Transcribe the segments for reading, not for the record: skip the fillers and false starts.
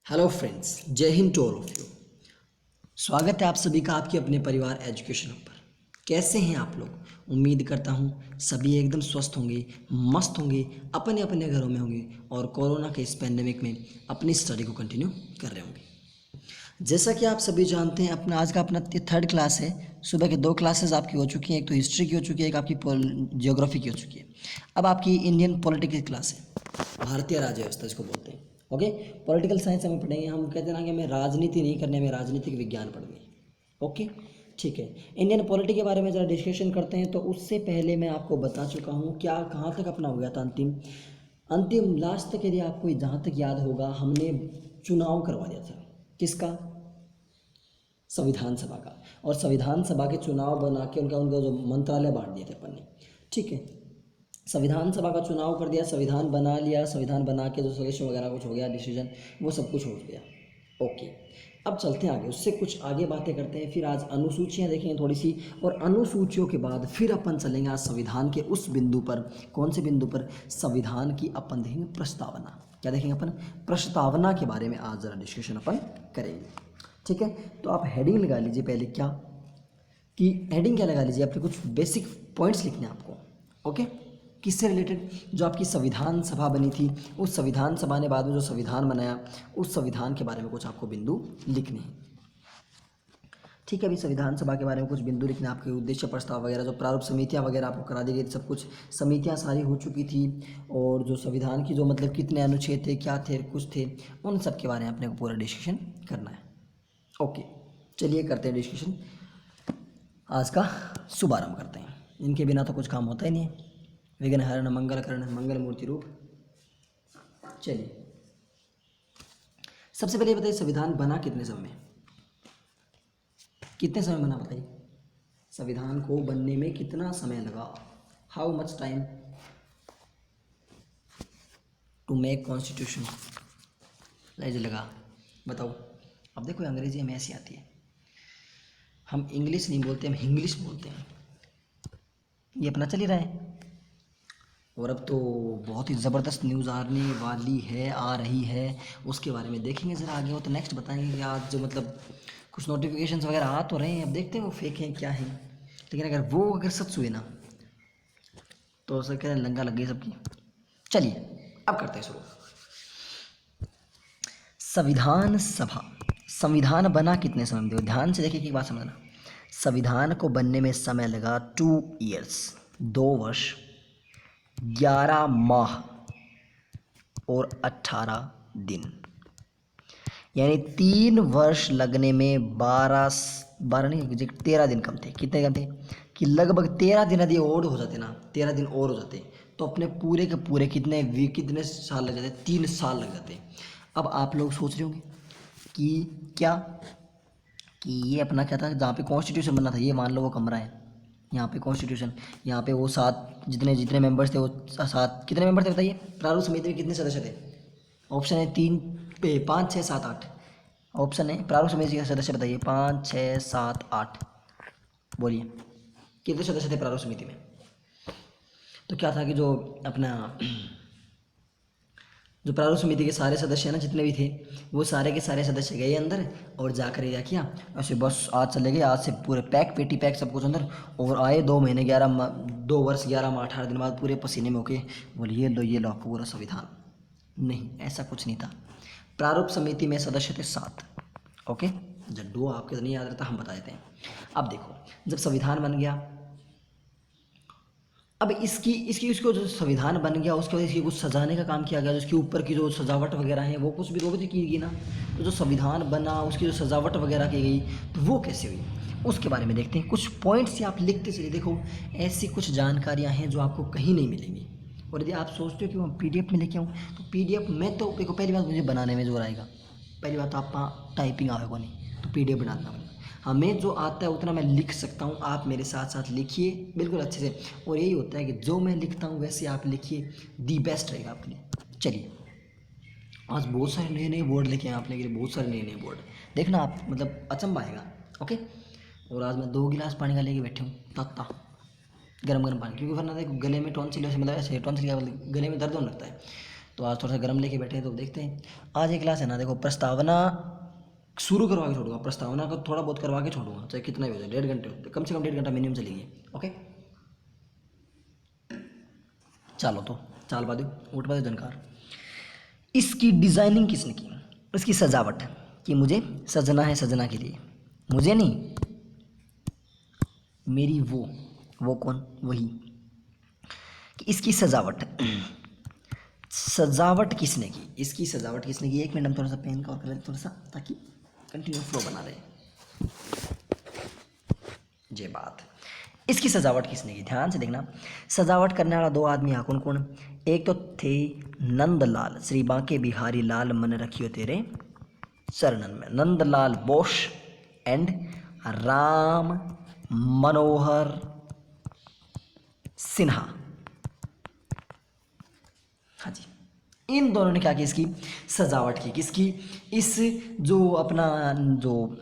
Hello friends, जय हिंद to all of you. स्वागत है आप सभी का आपके अपने परिवार एजुकेशन पर। कैसे हैं आप लोग? उम्मीद करता हूँ सभी एकदम स्वस्थ होंगे, मस्त होंगे, अपने अपने घरों में होंगे और कोरोना के इस पैंडेमिक में अपनी स्टडी को कंटिन्यू कर रहे होंगे। जैसा कि आप सभी जानते हैं, अपना थर्ड क्लास है। सुबह के 2 क्लासेस आपकी हो चुकी हैं, एक तो हिस्ट्री की हो चुकी है, एक आपकी जियोग्राफी की हो चुकी है। अब आपकी इंडियन पॉलिटिक्स की क्लास है, भारतीय राज्य व्यवस्था इसको बोलते हैं। ओके, पॉलिटिकल साइंस हमें पढ़ेंगे। हम कहते हैं ना कि हमें राजनीति नहीं करनी, हमें राजनीतिक विज्ञान पढ़नी है। ओके, ठीक है। इंडियन पॉलिटी के बारे में ज़रा डिस्कशन करते हैं। तो उससे पहले मैं आपको बता चुका हूँ क्या कहाँ तक अपना हो गया था। अंतिम लास्ट तक यदि आपको जहाँ तक याद होगा, हमने चुनाव करवा दिया था। किसका? संविधान सभा का। और संविधान सभा के चुनाव बना के उनका उनका जो मंत्रालय बांट दिए थे अपन ने। ठीक है, संविधान सभा का चुनाव कर दिया, संविधान बना लिया, संविधान बना के जो सजेशन वगैरह कुछ हो गया, डिसीजन वो सब कुछ हो गया। ओके, अब चलते हैं आगे, उससे कुछ आगे बातें करते हैं। फिर आज अनुसूचियाँ देखेंगे थोड़ी सी, और अनुसूचियों के बाद फिर अपन चलेंगे आज संविधान के उस बिंदु पर। कौन से बिंदु पर? संविधान की अपन देखेंगे प्रस्तावना। क्या देखेंगे अपन? प्रस्तावना के बारे में आज ज़रा डिस्कशन अपन करेंगे। ठीक है, तो आप हेडिंग लगा लीजिए पहले। क्या कि हेडिंग क्या लगा लीजिए? आपके कुछ बेसिक पॉइंट्स लिखने हैं आपको। ओके, किससे रिलेटेड? जो आपकी संविधान सभा बनी थी, उस संविधान सभा ने बाद में जो संविधान बनाया, उस संविधान के बारे में कुछ आपको बिंदु लिखने हैं। ठीक है, अभी संविधान सभा के बारे में कुछ बिंदु लिखने, आपके उद्देश्य प्रस्ताव वगैरह, जो प्रारूप समितियां वगैरह आपको करा दी गई, सब कुछ समितियां सारी हो चुकी थी। और जो संविधान की जो मतलब कितने अनुच्छेद थे, क्या थे, कुछ थे, उन सब के बारे में अपने को पूरा डिस्कशन करना है। ओके, चलिए करते हैं डिस्कशन। आज का शुभारंभ करते हैं। इनके बिना तो कुछ काम होता ही नहीं है। विघ्न हरण मंगल करण मंगल मूर्ति रूप। चलिए, सबसे पहले बताइए संविधान बना कितने समय में? कितने समय बना बताइए? संविधान को बनने में कितना समय लगा? How much time to make constitution लगा? बताओ। अब देखो, अंग्रेजी हमें ऐसी आती है, हम इंग्लिश नहीं बोलते, हम इंग्लिश बोलते हैं। ये अपना चल ही रहा है। और अब तो बहुत ही ज़बरदस्त न्यूज़ आने वाली है, आ रही है, उसके बारे में देखेंगे ज़रा आगे। हो तो नेक्स्ट बताएंगे कि आज जो मतलब कुछ नोटिफिकेशंस वगैरह आ तो रहे हैं, अब देखते हैं वो फेक हैं क्या है। लेकिन अगर सच हुए ना, तो सर कह रहे लंका लग गई सबकी। चलिए, अब करते हैं शुरू। संविधान सभा, संविधान बना कितने समय में? देखो ध्यान से देखिए, एक बात समझना। संविधान को बनने में समय लगा 2 ईयर्स, 2 वर्ष 11 माह और 18 दिन, यानी 3 वर्ष लगने में 12 नहीं, 13 दिन कम थे। कितने कम थे? कि लगभग 13 दिन यदि और हो जाते ना, 13 दिन और हो जाते, तो अपने पूरे के पूरे कितने साल लग जाते? 3 साल लग जाते। अब आप लोग सोच रहे होंगे कि क्या, कि ये अपना क्या था, जहाँ पे कॉन्स्टिट्यूशन बनना था, ये मान लो वो कमरा है, यहाँ पे कॉन्स्टिट्यूशन, यहाँ पे वो 7 जितने जितने मेंबर्स थे, वो 7 कितने मेंबर थे बताइए? प्रारूप समिति में कितने सदस्य थे? ऑप्शन है 3 पे 5 6 7 8। ऑप्शन है प्रारूप समिति के सदस्य बताइए, 5 6 7 8। बोलिए कितने सदस्य थे प्रारूप समिति में? तो क्या था कि जो प्रारूप समिति के सारे सदस्य हैं ना, जितने भी थे, वो सारे के सारे सदस्य गए अंदर और जाकर क्या किया, ऐसे बस आज चले गए, आज से पूरे पैक पेटी पैक सब कुछ अंदर, और आए 2 महीने 2 वर्ष 11 माह 18 दिन बाद पूरे पसीने में होके बोले ये लो आपको पूरा संविधान। नहीं, ऐसा कुछ नहीं था। प्रारूप समिति में सदस्य थे 7। ओके, जड्डू आपके तो नहीं याद रहता, हम बता देते हैं। अब देखो, जब संविधान बन गया, अब इसकी इसकी उसको जो संविधान बन गया, उसके बाद इसकी कुछ सजाने का काम किया गया, जो इसके ऊपर की जो सजावट वगैरह है वो कुछ भी वो भी तो की गई ना। तो जो संविधान बना, उसकी जो सजावट वगैरह की गई, तो वो कैसे हुई, उसके बारे में देखते हैं। कुछ पॉइंट्स आप लिखते चलिए। देखो, ऐसी कुछ जानकारियाँ हैं जो आपको कहीं नहीं मिलेंगी। और यदि आप सोचते हो कि मैं PDF में लेके आऊँ, तो PDF में तो देखो, पहली बात मुझे बनाने में जो आएगा, पहली बात तो आप टाइपिंग आएगा नहीं, तो PDF बनाना पड़ेगा। हमें जो आता है उतना मैं लिख सकता हूँ, आप मेरे साथ साथ लिखिए बिल्कुल अच्छे से। और यही होता है कि जो मैं लिखता हूँ वैसे आप लिखिए, दी बेस्ट रहेगा आपके लिए। चलिए, आज बहुत सारे नए नए बोर्ड लेके आए आपने के लिए, बहुत सारे नए नए बोर्ड देखना आप, मतलब अचंभा आएगा। ओके, और आज मैं 2 गिलास पानी का लेके बैठे हूँ, ताता गर्म गर्म पानी, क्योंकि वरना देखो गले में टॉन्सिल, मतलब ऐसे टॉन्सिल गले में दर्द होने लगता है, तो आज थोड़ा सा गर्म लेके बैठे हैं, तो देखते हैं। आज एक क्लास है ना, देखो प्रस्तावना शुरू करवा के छोड़ूंगा, प्रस्तावना को थोड़ा बहुत करवा के छोड़ूंगा, चाहे कितना भी हो जाए, 1.5 घंटे होते, कम से कम 1.5 घंटा मिनिमम चलेगी। ओके चलो, तो चाल बादू उठ बादू जनकार। इसकी डिज़ाइनिंग किसने की, इसकी सजावट कि मुझे सजना है, सजना के लिए, मुझे नहीं, मेरी वो कौन, वही, कि इसकी सजावट सजावट किसने की, इसकी सजावट किसने की। एक मिनट हम थोड़ा सा पेन का और कर लेते थोड़ा सा, ताकि कंटिन्यू फ्लो बना रहे। ये बात, इसकी सजावट किसने की, ध्यान से देखना। सजावट करने वाला 2 आदमी यहाँ कौन कौन, एक तो थे नंदलाल, श्री बांके बिहारी लाल मन रखियो तेरे चरणन में, नंदलाल बोस एंड राम मनोहर सिन्हा। हाँ जी, इन दोनों ने क्या की, इसकी सजावट की, किसकी, इस जो अपना जो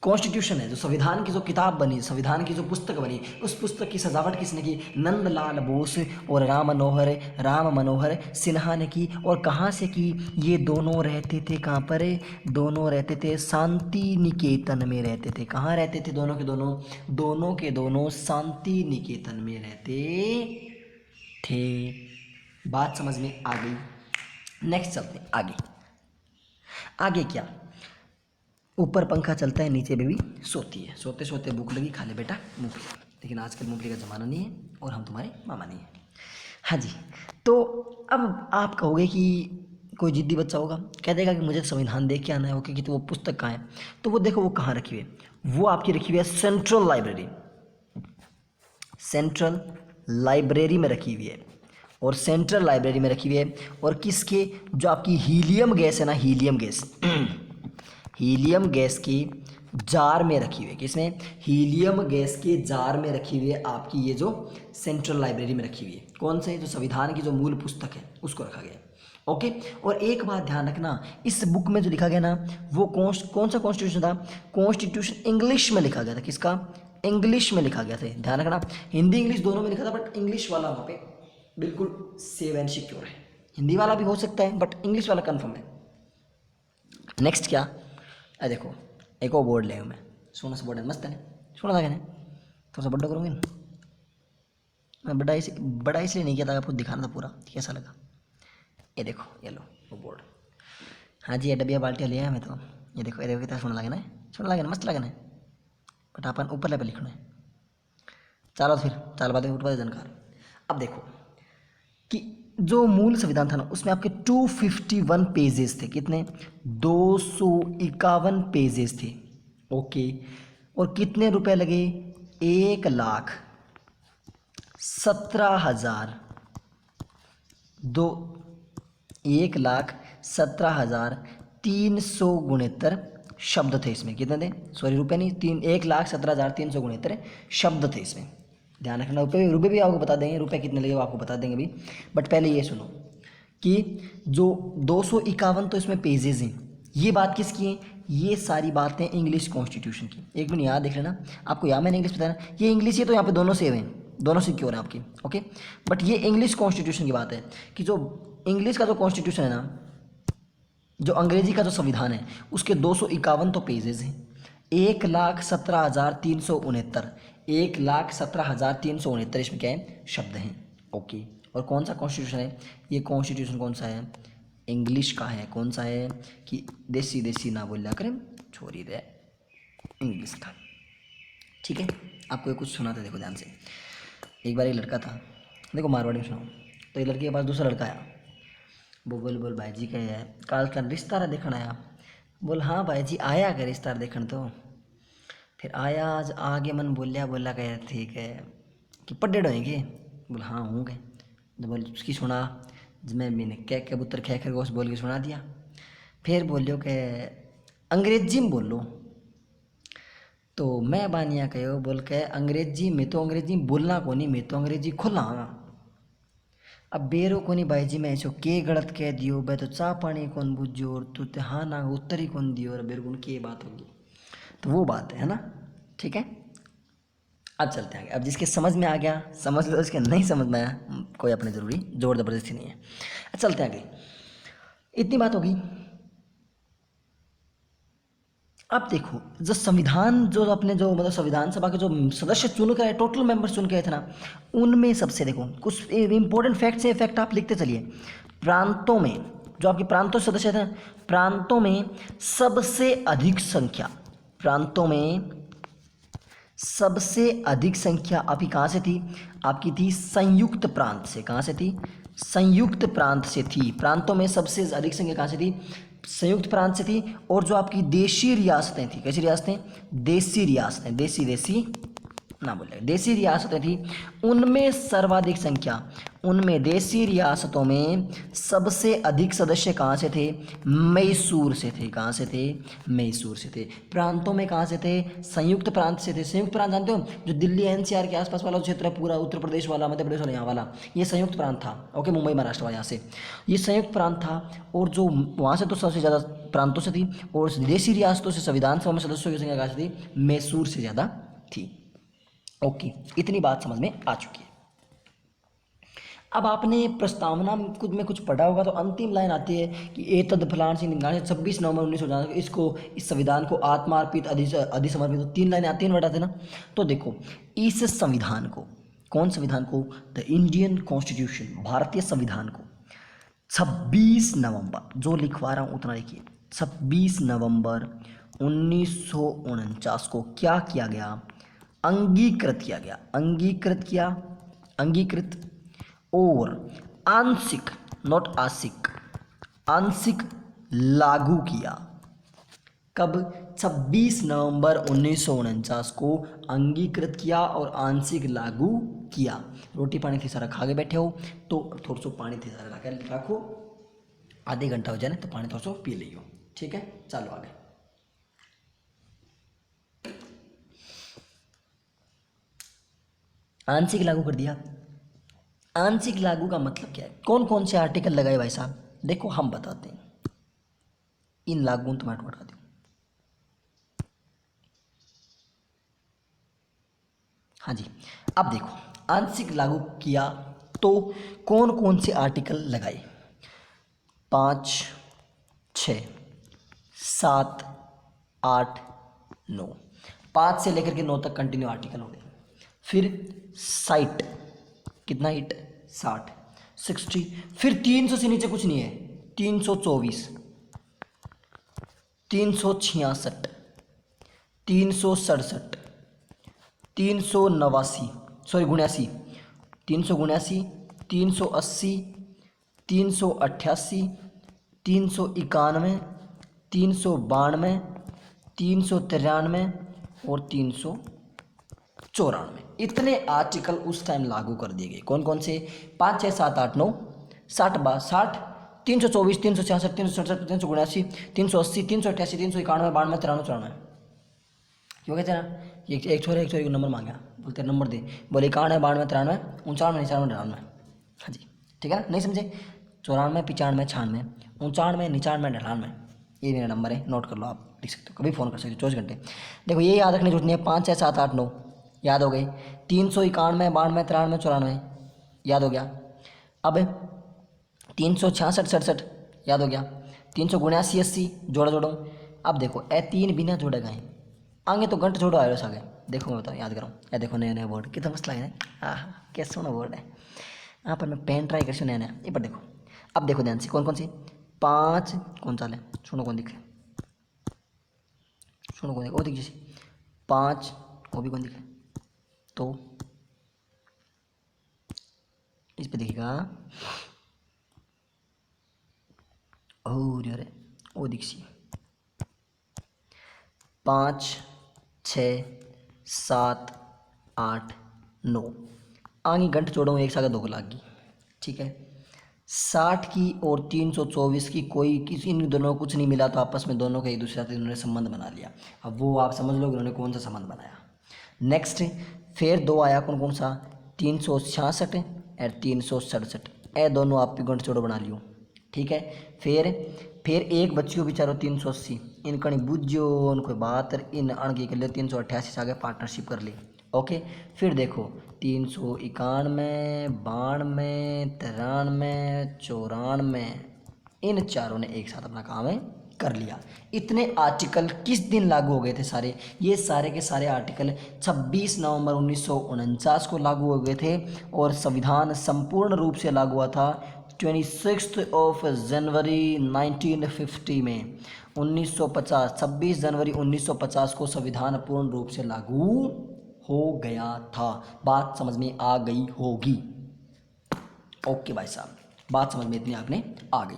कॉन्स्टिट्यूशन है, जो संविधान की जो किताब बनी, संविधान की जो पुस्तक बनी, उस पुस्तक की सजावट किसने की, नंदलाल बोस और राम मनोहर सिन्हा ने की। और कहाँ से की, ये दोनों रहते थे कहाँ पर, दोनों रहते थे शांति निकेतन में रहते थे। कहाँ रहते थे दोनों के दोनों शांति निकेतन में रहते थे। बात समझ में आ गई। नेक्स्ट चलते हैं आगे। आगे क्या, ऊपर पंखा चलता है, नीचे बेबी सोती है, सोते सोते भूख लगी, खा ले बेटा मूंगफली। लेकिन आजकल मूंगफली का ज़माना नहीं है और हम तुम्हारे मामा नहीं है। हाँ जी, तो अब आप कहोगे कि कोई जिद्दी बच्चा होगा, कह देगा कि मुझे संविधान देख के आना है। ओके, कि तो वो पुस्तक कहाँ है, तो वो देखो वो कहाँ रखी हुई है, वो आपकी रखी हुई है सेंट्रल लाइब्रेरी, सेंट्रल लाइब्रेरी में रखी हुई है। और सेंट्रल लाइब्रेरी में रखी हुई है, और किसके, जो आपकी हीलियम गैस है ना, हीलियम गैस हीलियम गैस की जार में रखी हुई है। किसमें, हीलियम गैस के जार में रखी हुई है आपकी, ये जो सेंट्रल लाइब्रेरी में रखी हुई है। कौन से, जो संविधान की जो मूल पुस्तक है उसको रखा गया है। ओके, और एक बात ध्यान रखना, इस बुक में जो लिखा गया ना, वो कौन सा कॉन्स्टिट्यूशन था, कॉन्स्टिट्यूशन इंग्लिश में लिखा गया था। किसका, इंग्लिश में लिखा गया था। ध्यान रखना, हिंदी इंग्लिश दोनों में लिखा था, बट इंग्लिश वाला वहाँ पे बिल्कुल सेव एंड सिक्योर है। हिंदी वाला भी हो सकता है, बट इंग्लिश वाला कंफर्म है। नेक्स्ट क्या, अरे देखो एक और बोर्ड ले आया मैं, सोना सा बोर्ड है, मस्त है ना, सोना था, कहने थोड़ा सा बड़ा करूँगी ना, मैं बड़ा इसलिए नहीं किया था, आपको दिखाना था पूरा कैसा लगा। ये देखो, ये लो वो बोर्ड। हाँ जी, ये डबिया बाल्टियाँ ले आया मैं तो। ये देखो कितना सोना लगे ना, सोना लगे ना, मस्त लगे ना, बट अपन ऊपर लेवल लिखना है। चलो फिर चाल बातें उठ पाते जानकार। अब देखो कि जो मूल संविधान था ना, उसमें आपके 251 पेजेस थे। कितने, 251 पेजेस थे। ओके, और कितने रुपए लगे, 1,17,369 शब्द थे इसमें। कितने थे, सॉरी रुपए नहीं, 1,17,369 शब्द थे इसमें। ध्यान रखना, रुपए भी आपको बता देंगे, रुपए कितने लगे वो आपको बता देंगे भी। बट पहले ये सुनो कि जो 251 तो इसमें पेजेस हैं, ये बात किसकी है, ये सारी बातें इंग्लिश कॉन्स्टिट्यूशन की। एक मिनट यहाँ देख लेना, आपको यहाँ मैंने इंग्लिश बताया ना, ये इंग्लिश है तो यहाँ पे दोनों सेव हैं, दोनों सिक्योर हैं आपकी। ओके, बट ये इंग्लिश कॉन्स्टिट्यूशन की बात है कि जो इंग्लिश का जो कॉन्स्टिट्यूशन है ना, जो अंग्रेजी का जो संविधान है, उसके 251 तो पेजेस हैं। 1,17,369 1,17,369 इसमें क्या है, शब्द हैं। ओके, और कौन सा कॉन्स्टिट्यूशन है, ये कॉन्स्टिट्यूशन कौन सा है, इंग्लिश का है। कौन सा है, कि देसी ना बोल करें, छोड़ी दे, इंग्लिश का। ठीक है, आपको कुछ सुनाते देखो ध्यान से। एक बार एक लड़का था, देखो मारवाड़ी में सुनाओ। तो एक लड़के के पास दूसरा लड़का आया, वो बोल भाई जी क्या है, काल का रिश्ता देखण आया। बोल हाँ भाई जी आया क्या रिश्ता देखण, तो फिर आया, आज आगे मन बोला कह ठीक है कि पढ़े होएंगे। बोल हाँ हूँ गए। तो बोल उसकी सुना, मैंने क्या कबूतर खे खरगोश बोल के सुना दिया। फिर बोलियो कि अंग्रेजी में बोलो। तो मैं बानिया कहो बोल के अंग्रेजी में, तो अंग्रेजी बोलना को नहीं, मैं तो अंग्रेजी खुला। अब बेरो को नहीं भाई जी, मैं ऐसो के गलत कह दियो, मैं तो चाह पानी कौन बुझो, और तू तो हाँ ना उत्तर ही कौन दियो, और बेरो के बात होगी। तो वो बात है ना, ठीक है। अब चलते हैं आगे। अब जिसके समझ में आ गया समझ लो, उसके नहीं समझ में आया कोई अपने ज़रूरी जोर ज़बरदस्ती नहीं है। चलते हैं आगे। इतनी बात होगी। अब देखो जो संविधान जो अपने जो मतलब संविधान सभा के जो सदस्य चुन के आए, टोटल मेंबर्स चुन के आए थे ना, उनमें सबसे देखो कुछ इंपॉर्टेंट फैक्ट्स है, फैक्ट आप लिखते चलिए। प्रांतों में जो आपके प्रांतों से सदस्य थे ना, प्रांतों में सबसे अधिक संख्या, प्रांतों में सबसे अधिक संख्या आपकी कहाँ से थी? आपकी थी संयुक्त प्रांत से। कहाँ से थी? संयुक्त प्रांत से थी। प्रांतों में सबसे अधिक संख्या कहाँ से थी? संयुक्त प्रांत से थी। और जो आपकी देशी रियासतें थी, कैसी रियासतें? देशी रियासतें, देशी देशी ना बोले, देशी रियासतें थी, उनमें सर्वाधिक संख्या, उनमें देशी रियासतों में सबसे अधिक सदस्य कहाँ से थे? मैसूर से थे। कहाँ से थे? मैसूर से थे। प्रांतों में कहाँ से थे? संयुक्त प्रांत से थे। संयुक्त प्रांत जानते हो, जो दिल्ली एनसीआर के आसपास वाला क्षेत्र है, पूरा उत्तर प्रदेश वाला, मध्य प्रदेश वाला, यहाँ वाला, ये संयुक्त प्रांत था। ओके, मुंबई महाराष्ट्र वाला, यहाँ से ये संयुक्त प्रांत था। और जो वहाँ से तो सबसे ज़्यादा प्रांतों से थी, और देशी रियासतों से संविधान सभा में सदस्यों की संख्या कहाँ से थी? मैसूर से ज़्यादा थी। ओके, इतनी बात समझ में आ चुकी है। अब आपने प्रस्तावना में कुछ पढ़ा होगा, तो अंतिम लाइन आती है कि एतद फलान सिंह निमगाने 26 नवंबर 1949 इसको, इस संविधान को आत्मार्पित अधिसमर्पित, 3 लाइनें आती हैं, बताते ना। तो देखो इस संविधान को, कौन संविधान को? द इंडियन कॉन्स्टिट्यूशन, भारतीय संविधान को 26 नवंबर, जो लिखवा रहा हूँ उतना लिखिए, 26 नवंबर 1949 को क्या किया गया? अंगीकृत किया गया। अंगीकृत किया, अंगीकृत और आंशिक, नॉट आंशिक, आंशिक लागू किया। कब? 26 नवंबर 1949 को अंगीकृत किया और आंशिक लागू किया। रोटी पानी थी सारा खा के बैठे हो तो थोड़ा सा पानी थी सारा रखो, आधे घंटा हो जाए ना तो पानी थोड़ा सा पी लियो। ठीक है, चलो आगे। आंशिक लागू कर दिया। आंशिक लागू का मतलब क्या है? कौन कौन से आर्टिकल लगाए भाई साहब? देखो हम बताते हैं, इन लागू तो मैं बता दूँ। हाँ जी, अब देखो आंशिक लागू किया तो कौन कौन से आर्टिकल लगाए? 5, 6, 7, 8, 9, 5 से लेकर के 9 तक कंटिन्यू आर्टिकल हो गए। फिर 60, कितना हिट? 60, 60, फिर 300 से नीचे कुछ नहीं है। 324, 366, 367, 389, सॉरी 89, 379, 380, 388, 391, 392, 393 और 394, इतने आर्टिकल उस टाइम लागू कर दिए गए। कौन कौन से? 5, 6, 7, 8, 9, 60, 60, 324, 366, 367, 379, 380, 388, 391, 92, 93, 94। क्यों कहते हैं ना, एक छोरे को नंबर मांगा, बोलते नंबर दे, बोले 91, 92, 93, 95, 99, 99। हाँ जी, ठीक है ना, नहीं समझे? 94, 95, 96, 95, 99, 99, ये मेरा नंबर है, नोट कर लो, आप लिख सकते हो, कभी फ़ोन कर सकते हो 24 घंटे। देखो ये याद रखने की जरूरत नहीं है। 5, 6, 7, 8, 9 याद हो गए। 391, 92, 93, 94 याद हो गया। अब 366, 67 याद हो गया। 379, 80 जोड़ो। अब देखो ए 3 बिना जोड़े गए, आगे तो घंटे छोड़ो आयो आगे। देखो मैं बताऊँ, याद करूँ, या देखो नया नया वर्ड कितना मस्त लगे ना। हाँ क्या सोना वर्ड है। यहाँ पर मैं पेन ट्राई कर नया नया, ये पर देखो। अब देखो ध्यान से कौन कौन सी 5 कौन सा है, सुनो कौन दिखे, सुनो कौन दिखे, वो दिख जैसे 5, वो भी कौन दिखे, तो इस पे दिखेगा और यार वो दिखी 5, 6, 7, 8, 9 आगे घंटे जोड़ो, एक साथ 2 लाख की। ठीक है, 60 की और 324 की कोई किसी इन दोनों को कुछ नहीं मिला, तो आपस में दोनों का एक दूसरे से इन्होंने संबंध बना लिया। अब वो आप समझ लो उन्होंने कौन सा संबंध बनाया। नेक्स्ट फिर 2 आया, कौन कौन सा? 366 और 367, ए दोनों आप घंटे जोड़ो बना लियो। ठीक है, फिर एक बच्चियों बेचारो 380, इनका नहीं बुझो उनको बात, इन अणगी कर ले 388 से आगे पार्टनरशिप कर ली। ओके, फिर देखो 391, 92, 93, 94, इन चारों ने एक साथ अपना काम है कर लिया। इतने आर्टिकल किस दिन लागू हो गए थे सारे? ये सारे के सारे आर्टिकल 26 नवंबर 1949 को लागू हो गए थे और संविधान संपूर्ण रूप से लागू हुआ था 26 जनवरी 1950 में। 1950 26 जनवरी 1950 को संविधान पूर्ण रूप से लागू हो गया था। बात समझ में आ गई होगी। ओके भाई साहब, बात समझ में इतनी आपने आ गई।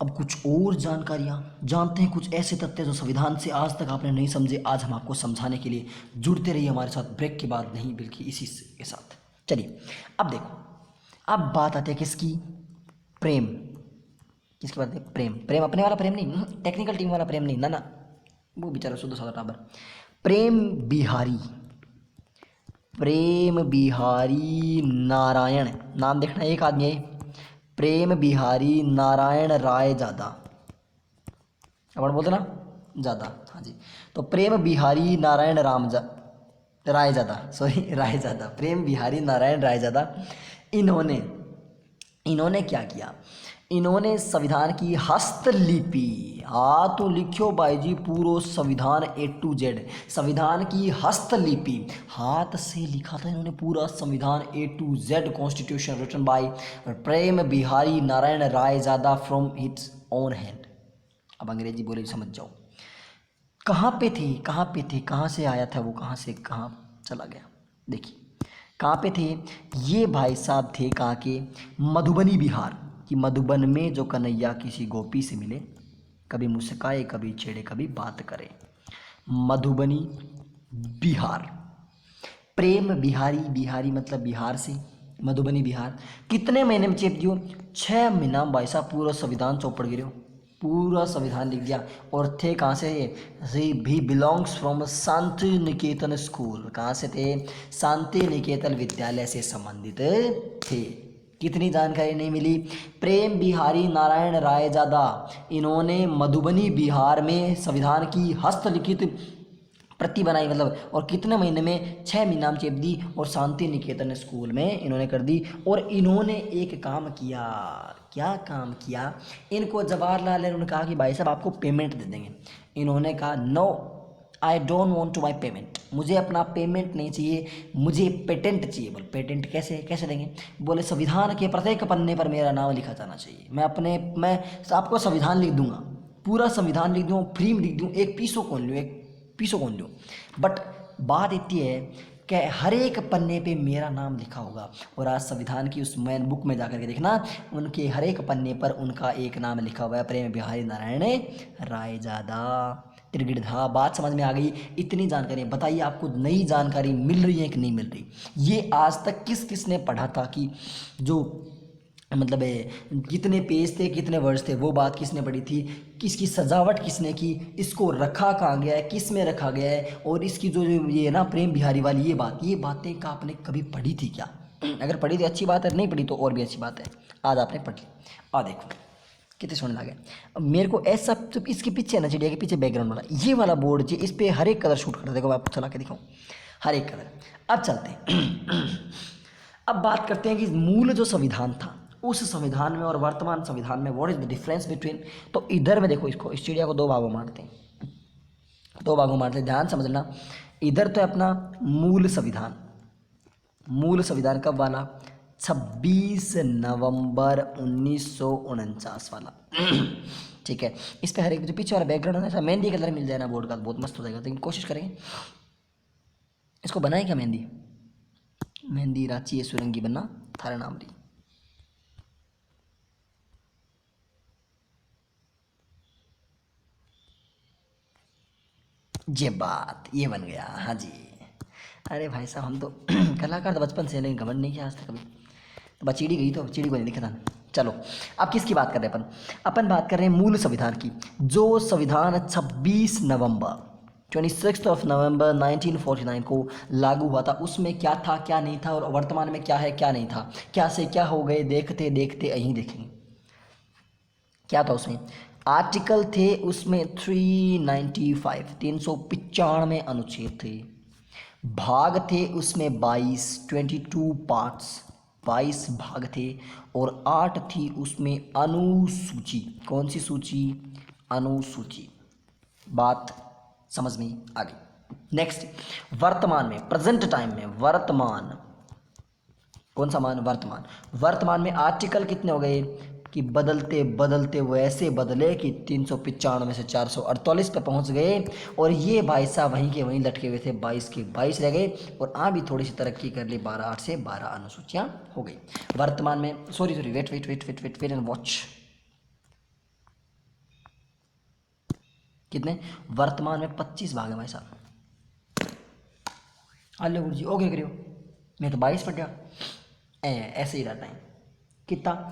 अब कुछ और जानकारियाँ जानते हैं, कुछ ऐसे तथ्य जो संविधान से आज तक आपने नहीं समझे, आज हम आपको समझाने के लिए। जुड़ते रहिए हमारे साथ, ब्रेक के बाद नहीं बल्कि इसी के साथ। चलिए अब देखो, अब बात आती है किसकी? प्रेम। किसकी बात है? प्रेम। प्रेम अपने वाला प्रेम नहीं, टेक्निकल टीम वाला प्रेम नहीं, ना ना, वो बेचारा शुद्ध सादा टाबर। प्रेम बिहारी, प्रेम बिहारी नारायण, नाम देखना, एक आदमी है, प्रेम बिहारी नारायण राय ज़्यादा, अपन बोलते ना ज़्यादा, हाँ जी। तो प्रेम बिहारी नारायण राय ज़्यादा, सॉरी राय ज़्यादा, प्रेम बिहारी नारायण राय ज़्यादा, इन्होंने क्या किया? इन्होंने संविधान की हस्तलिपि, हाँ तो लिखियो भाई जी पूरा संविधान A to Z, संविधान की हस्तलिपि हाथ से लिखा था इन्होंने पूरा संविधान A to Z constitution written by Prem Bihari Narayan Rai ज़्यादा फ्रॉम हिट्स ओन हैंड। अब अंग्रेजी बोले समझ जाओ। कहाँ पे थे, कहाँ पे थे, कहाँ से आया था वो, कहाँ से कहाँ चला गया? देखिए कहाँ पे थे ये भाई साहब, थे कहाँ के? मधुबनी बिहार कि मधुबन में जो कन्हैया किसी गोपी से मिले, कभी मुस्काए कभी छेड़े कभी बात करे, मधुबनी बिहार। प्रेम बिहारी, बिहारी मतलब बिहार से, मधुबनी बिहार। कितने महीने में चेप दियो? 6 महीना भाई साहब, पूरा संविधान चौपड़ गिरो, पूरा संविधान लिख दिया। और थे कहाँ से? भी belongs from Shanti Niketan school. कहाँ से थे? शांति निकेतन विद्यालय से संबंधित थे। कितनी जानकारी नहीं मिली? प्रेम बिहारी नारायण राय ज़्यादा, इन्होंने मधुबनी बिहार में संविधान की हस्तलिखित प्रति बनाई, मतलब, और कितने महीने में? 6 महीना में चेप दी और शांति निकेतन स्कूल में इन्होंने कर दी। और इन्होंने एक काम किया, क्या काम किया? इनको जवाहरलाल नेहरू ने कहा कि भाई साहब आपको पेमेंट दे देंगे। इन्होंने कहा no, I don't want to my payment, मुझे अपना पेमेंट नहीं चाहिए, मुझे पेटेंट चाहिए। बोल पेटेंट कैसे कैसे देंगे? बोले संविधान के प्रत्येक पन्ने पर मेरा नाम लिखा जाना चाहिए। मैं आपको संविधान लिख दूंगा, पूरा संविधान लिख दूँ, फ्री में लिख दूँ, एक पीसो कौन लूँ, एक पीसो कौन लूँ, बट बात इतनी है कि हर एक पन्ने पे मेरा नाम लिखा होगा। और आज संविधान की उस मैन बुक में जाकर के देखना, उनके हर एक पन्ने पर उनका एक नाम लिखा हुआ है, प्रेम बिहारी नारायण राय ज़्यादा त्रिगिढ़धा। बात समझ में आ गई? इतनी जानकारी बताइए, आपको नई जानकारी मिल रही है कि नहीं मिल रही? ये आज तक किस किस ने पढ़ा था कि जो मतलब कितने पेज थे, कितने वर्ड्स थे, वो बात किसने पढ़ी थी? किसकी सजावट किसने की? इसको रखा कहाँ गया है, किस में रखा गया है? और इसकी जो जो ये ना प्रेम बिहारी वाली ये बातें का आपने कभी पढ़ी थी क्या? अगर पढ़ी थी अच्छी बात है, नहीं पढ़ी तो और भी अच्छी बात है, आज आपने पढ़ ली। आ देखो कितने सोने लगे। अब मेरे को ऐसा, जब इसके पीछे है ना, चिड़िया के पीछे बैकग्राउंड वाला ये वाला बोर्ड जी, इस पर हर एक कलर शूट करता, देखो मैं आपको चला के दिखाऊँ, हर एक कलर। अब चलते हैं अब बात करते हैं कि मूल जो संविधान था, उस संविधान में और वर्तमान संविधान में what is the difference between. तो इधर में देखो, इसको इस चिड़िया को दो भागों में बांटते हैं, दो भागों में बांटते हैं, ध्यान समझना। इधर तो है अपना मूल संविधान, मूल संविधान कब वाला? 26 नवंबर 1949 वाला ठीक है। इस पे हर एक जो पीछे वाला बैकग्राउंड है ना, मेहंदी कलर मिल जाए ना बोर्ड का, बहुत मस्त हो जाएगा। लेकिन कोशिश करेंगे, इसको बनाए क्या मेहंदी? मेहंदी रांची है सुरंगी बनना थारा नाम रही। ये बात, ये बन गया, हाँ जी। अरे भाई साहब हम तो कलाकार तो बचपन से, लेकिन घमंड नहीं किया आज तक कभी। तो बस चिड़ी गई तो चिड़ी को नहीं दिखा था। चलो अब किसकी बात कर रहे हैं अपन बात कर रहे हैं मूल संविधान की। जो संविधान 26 नवंबर 26 नवंबर 1949 को लागू हुआ था, उसमें क्या था क्या नहीं था, और वर्तमान में क्या है क्या नहीं था, क्या से क्या हो गए, देखते देखते यहीं देखेंगे क्या था उसमें। आर्टिकल थे उसमें 395 395 अनुच्छेद थे, भाग थे उसमें 22 पार्ट्स, 22 भाग थे और 8 थी उसमें अनुसूची। कौन सी सूची? अनुसूची। बात समझ में आ गई। नेक्स्ट, वर्तमान में, प्रेजेंट टाइम में, वर्तमान, कौन सा मान? वर्तमान। वर्तमान में आर्टिकल कितने हो गए कि बदलते बदलते वो ऐसे बदले कि 395 से 448 पे पहुंच गए, और ये भाई साहब वहीं के वहीं लटके हुए थे, 22 के 22 रह गए, और आ भी थोड़ी सी तरक्की कर ली, 12/8 से 12 अनुसूचियां हो गई वर्तमान में। Sorry wait wait wait wait wait wait and watch. कितने? वर्तमान में 25 भाग है भाई साहब। हेलो गुरु जी, ओके करियो, मैं तो 22 पढ़ गया। ऐसे ही रहता है। कितना?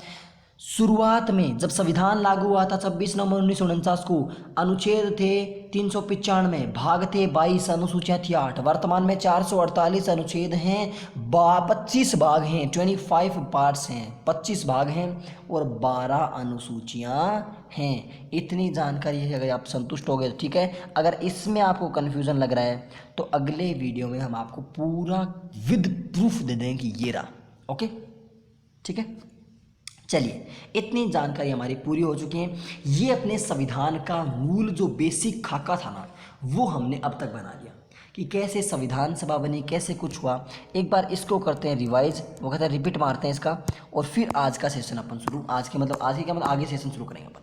शुरुआत में जब संविधान लागू हुआ था 26 नवंबर 1949 को, अनुच्छेद थे 395, भाग थे 22, अनुसूचियां थी 8। वर्तमान में 448 अनुच्छेद हैं, 25 भाग हैं, 25 पार्ट्स हैं, 25 भाग हैं और 12 अनुसूचियां हैं। इतनी जानकारी है, अगर आप संतुष्ट हो गए तो ठीक है। अगर इसमें आपको कन्फ्यूज़न लग रहा है तो अगले वीडियो में हम आपको पूरा विद प्रूफ दे दें कि ये रहा। ओके, ठीक है। चलिए, इतनी जानकारी हमारी पूरी हो चुकी है। ये अपने संविधान का मूल जो बेसिक खाका था ना, वो हमने अब तक बना लिया कि कैसे संविधान सभा बनी, कैसे कुछ हुआ। एक बार इसको करते हैं रिवाइज, वो कहते हैं रिपीट मारते हैं इसका, और फिर आज का सेशन अपन शुरू। आज के मतलब आज के क्या मतलब आगे सेशन शुरू करेंगे अपन।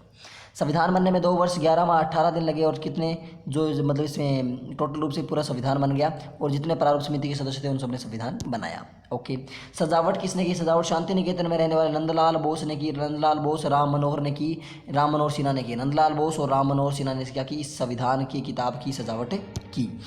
संविधान बनने में 2 वर्ष 11 माह 18 दिन लगे, और कितने जो मतलब इसमें टोटल रूप से पूरा संविधान बन गया, और जितने प्रारूप समिति के सदस्य थे उन सबने संविधान बनाया। ओके, सजावट किसने की? सजावट शांति निकेतन में रहने वाले नंदलाल बोस ने की। नंदलाल बोस, राम मनोहर ने की, राम मनोहर सिन्हा ने की। नंदलाल बोस और राम मनोहर सिन्हा ने क्या की? इस संविधान की किताब की सजावट की।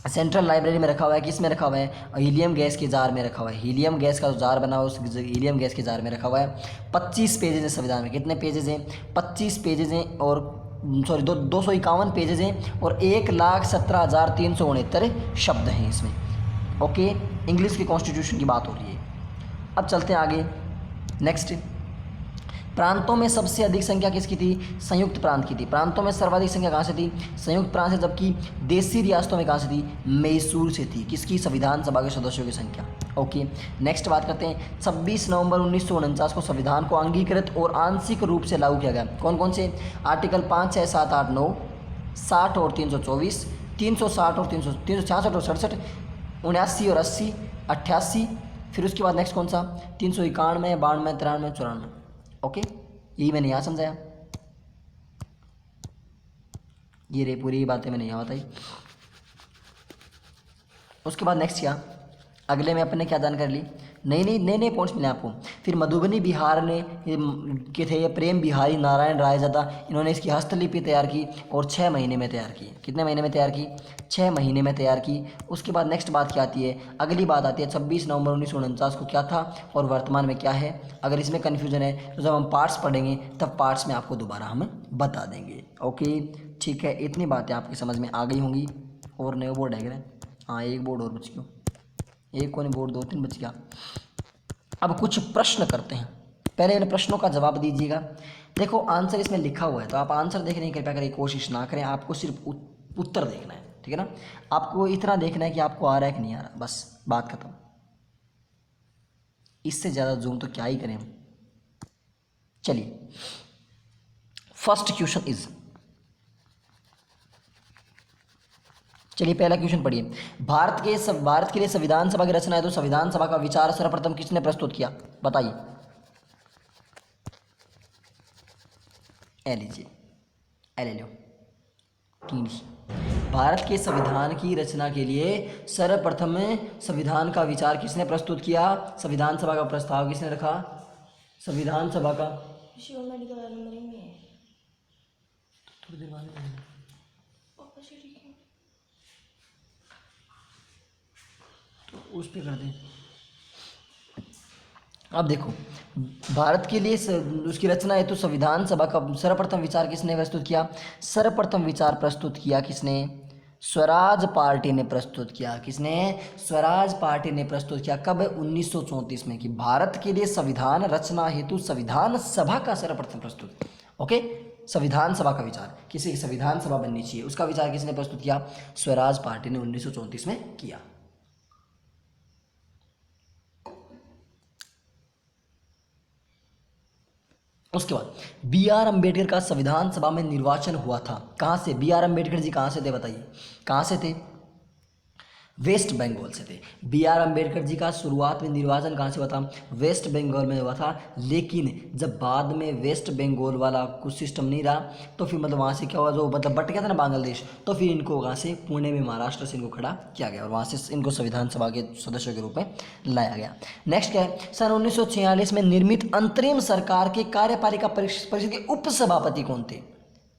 सेंट्रल लाइब्रेरी में रखा हुआ है, किस में रखा हुआ है? हीलियम गैस के जार में रखा हुआ है। हीलियम गैस का जो जार बना हुआ है उस हीलियम गैस के जार में रखा हुआ है। 25 पेजेज हैं संविधान में। कितने पेजेज हैं? 25 पेजेज हैं, और सॉरी 251 पेजेज हैं, और 1,17,369 शब्द हैं इसमें। ओके, इंग्लिश के कॉन्स्टिट्यूशन की बात हो रही है। अब चलते हैं आगे। नेक्स्ट, प्रांतों में सबसे अधिक संख्या किसकी थी? संयुक्त प्रांत की थी। प्रांतों में सर्वाधिक संख्या कहाँ से थी? संयुक्त प्रांत से। जबकि देशी रियासतों में कहाँ से थी? मैसूर से थी। किसकी? संविधान सभा के सदस्यों की संख्या। ओके, नेक्स्ट बात करते हैं। 26 नवंबर 1949 को संविधान को अंगीकृत और आंशिक रूप से लागू किया गया। कौन कौन से? आर्टिकल 5, 6, 7, 8, 9, 60 और 324, 360 और 366 और 67, 79 और 80, 88। फिर उसके बाद नेक्स्ट कौन सा? 391, 92, 93, 94। ओके, यही मैंने यहाँ समझाया। ये रे पूरी बातें मैंने यहाँ बताई। उसके बाद नेक्स्ट क्या? अगले में अपन ने क्या जानकारी ली? नए पॉइंट्स मिले आपको। फिर मधुबनी बिहार ने के थे ये प्रेम बिहारी नारायण रायजादा, इन्होंने इसकी हस्तलिपि तैयार की और 6 महीने में तैयार की। कितने महीने में तैयार की? 6 महीने में तैयार की। उसके बाद नेक्स्ट बात क्या आती है? अगली बात आती है 26 नवंबर 1949 को क्या था और वर्तमान में क्या है। अगर इसमें कन्फ्यूजन है तो जब हम पार्ट्स पढ़ेंगे तब पार्ट्स में आपको दोबारा हम बता देंगे। ओके, ठीक है, इतनी बातें आपकी समझ में आ गई होंगी। और नए बोर्ड है, हाँ एक बोर्ड और बच गया, एक कोई बोर्ड 2-3 बच गया। अब कुछ प्रश्न करते हैं, पहले इन प्रश्नों का जवाब दीजिएगा। देखो आंसर इसमें लिखा हुआ है तो आप आंसर देखने की कृपया करें, कोशिश ना करें, आपको सिर्फ उत्तर देखना है, ठीक है ना। आपको इतना देखना है कि आपको आ रहा है कि नहीं आ रहा, बस बात खत्म। इससे ज़्यादा जूम तो क्या ही करें हम। चलिए, फर्स्ट क्वेश्चन इज, चलिए पहला क्वेश्चन पढ़िए। भारत के लिए संविधान सभा की रचना है तो संविधान सभा का विचार सर्वप्रथम किसने प्रस्तुत किया? बताइए। ए लीजिए, ए ले लो। भारत के संविधान की रचना के लिए सर्वप्रथम संविधान का विचार किसने प्रस्तुत किया? संविधान सभा का प्रस्ताव किसने रखा? संविधान सभा का थोड़ी देर बाद उस पर कर दें। अब देखो, भारत के लिए उसकी रचना है तो संविधान सभा का सर्वप्रथम विचार किसने प्रस्तुत किया? सर्वप्रथम विचार प्रस्तुत किया किसने? स्वराज पार्टी ने प्रस्तुत किया। किसने? स्वराज पार्टी ने प्रस्तुत किया। कब? 1934 में, कि भारत के लिए संविधान रचना हेतु संविधान सभा का सर्वप्रथम प्रस्तुत। ओके, संविधान सभा का विचार, किसी की संविधान सभा बननी चाहिए, उसका विचार किसने प्रस्तुत किया? स्वराज पार्टी ने 1934 में किया। उसके बाद बी आर अम्बेडकर का संविधान सभा में निर्वाचन हुआ था। कहाँ से? बी आर अम्बेडकर जी कहाँ से थे बताइए? कहाँ से थे? वेस्ट बंगाल से थे। बी आर अम्बेडकर जी का शुरुआत में निर्वाचन कहाँ से हुआ था? वेस्ट बंगाल में हुआ था। लेकिन जब बाद में वेस्ट बंगाल वाला कुछ सिस्टम नहीं रहा तो फिर मतलब वहाँ से क्या हुआ, जो मतलब बट गया था ना बांग्लादेश, तो फिर इनको वहाँ से पुणे में महाराष्ट्र से इनको खड़ा किया गया और वहाँ से इनको संविधान सभा के सदस्यों के रूप में लाया गया। नेक्स्ट क्या है? सन 1946 में निर्मित अंतरिम सरकार के कार्यपालिका परिषद के उपसभापति कौन थे?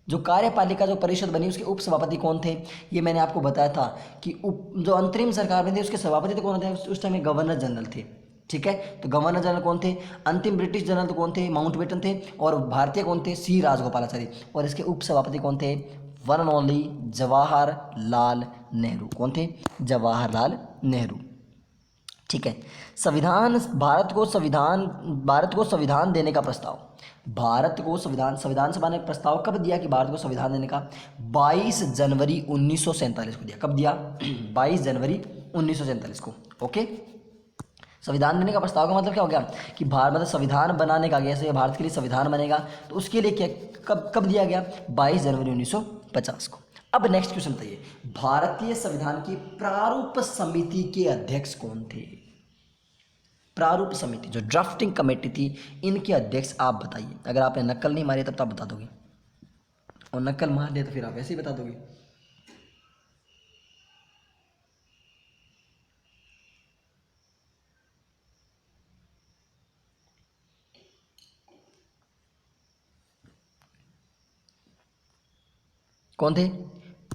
जो कार्यपालिका जो परिषद बनी उसके उपसभापति कौन थे? ये मैंने आपको बताया था कि जो अंतरिम सरकार में थे उसके सभापति तो कौन थे? उस टाइम में गवर्नर जनरल थे। ठीक है, तो गवर्नर जनरल कौन थे? अंतिम ब्रिटिश जनरल तो कौन थे? माउंटबेटन थे। और भारतीय कौन थे? सी राजगोपालाचारी। और इसके उपसभापति कौन थे? One and only Jawaharlal Nehru. कौन थे? जवाहरलाल नेहरू। ठीक है। भारत को संविधान देने का प्रस्ताव, भारत को संविधान सभा ने प्रस्ताव कब दिया कि भारत को संविधान देने का? 22 जनवरी 1947 को दिया। कब दिया? 22 जनवरी 1947 को। ओके, संविधान देने का प्रस्ताव का मतलब क्या हो गया कि भारत मतलब संविधान बनाने का, जैसे भारत के लिए संविधान बनेगा तो उसके लिए क्या कब कब दिया गया? 22 जनवरी 1950 को। अब नेक्स्ट क्वेश्चन बताइए, भारतीय संविधान की प्रारूप समिति के अध्यक्ष कौन थे? प्रारूप समिति जो ड्राफ्टिंग कमेटी थी, इनके अध्यक्ष आप बताइए। अगर आपने नकल नहीं मारी तब तो आप बता दोगे, और नकल मार लिया तो फिर आप वैसे ही बता दोगे। कौन थे?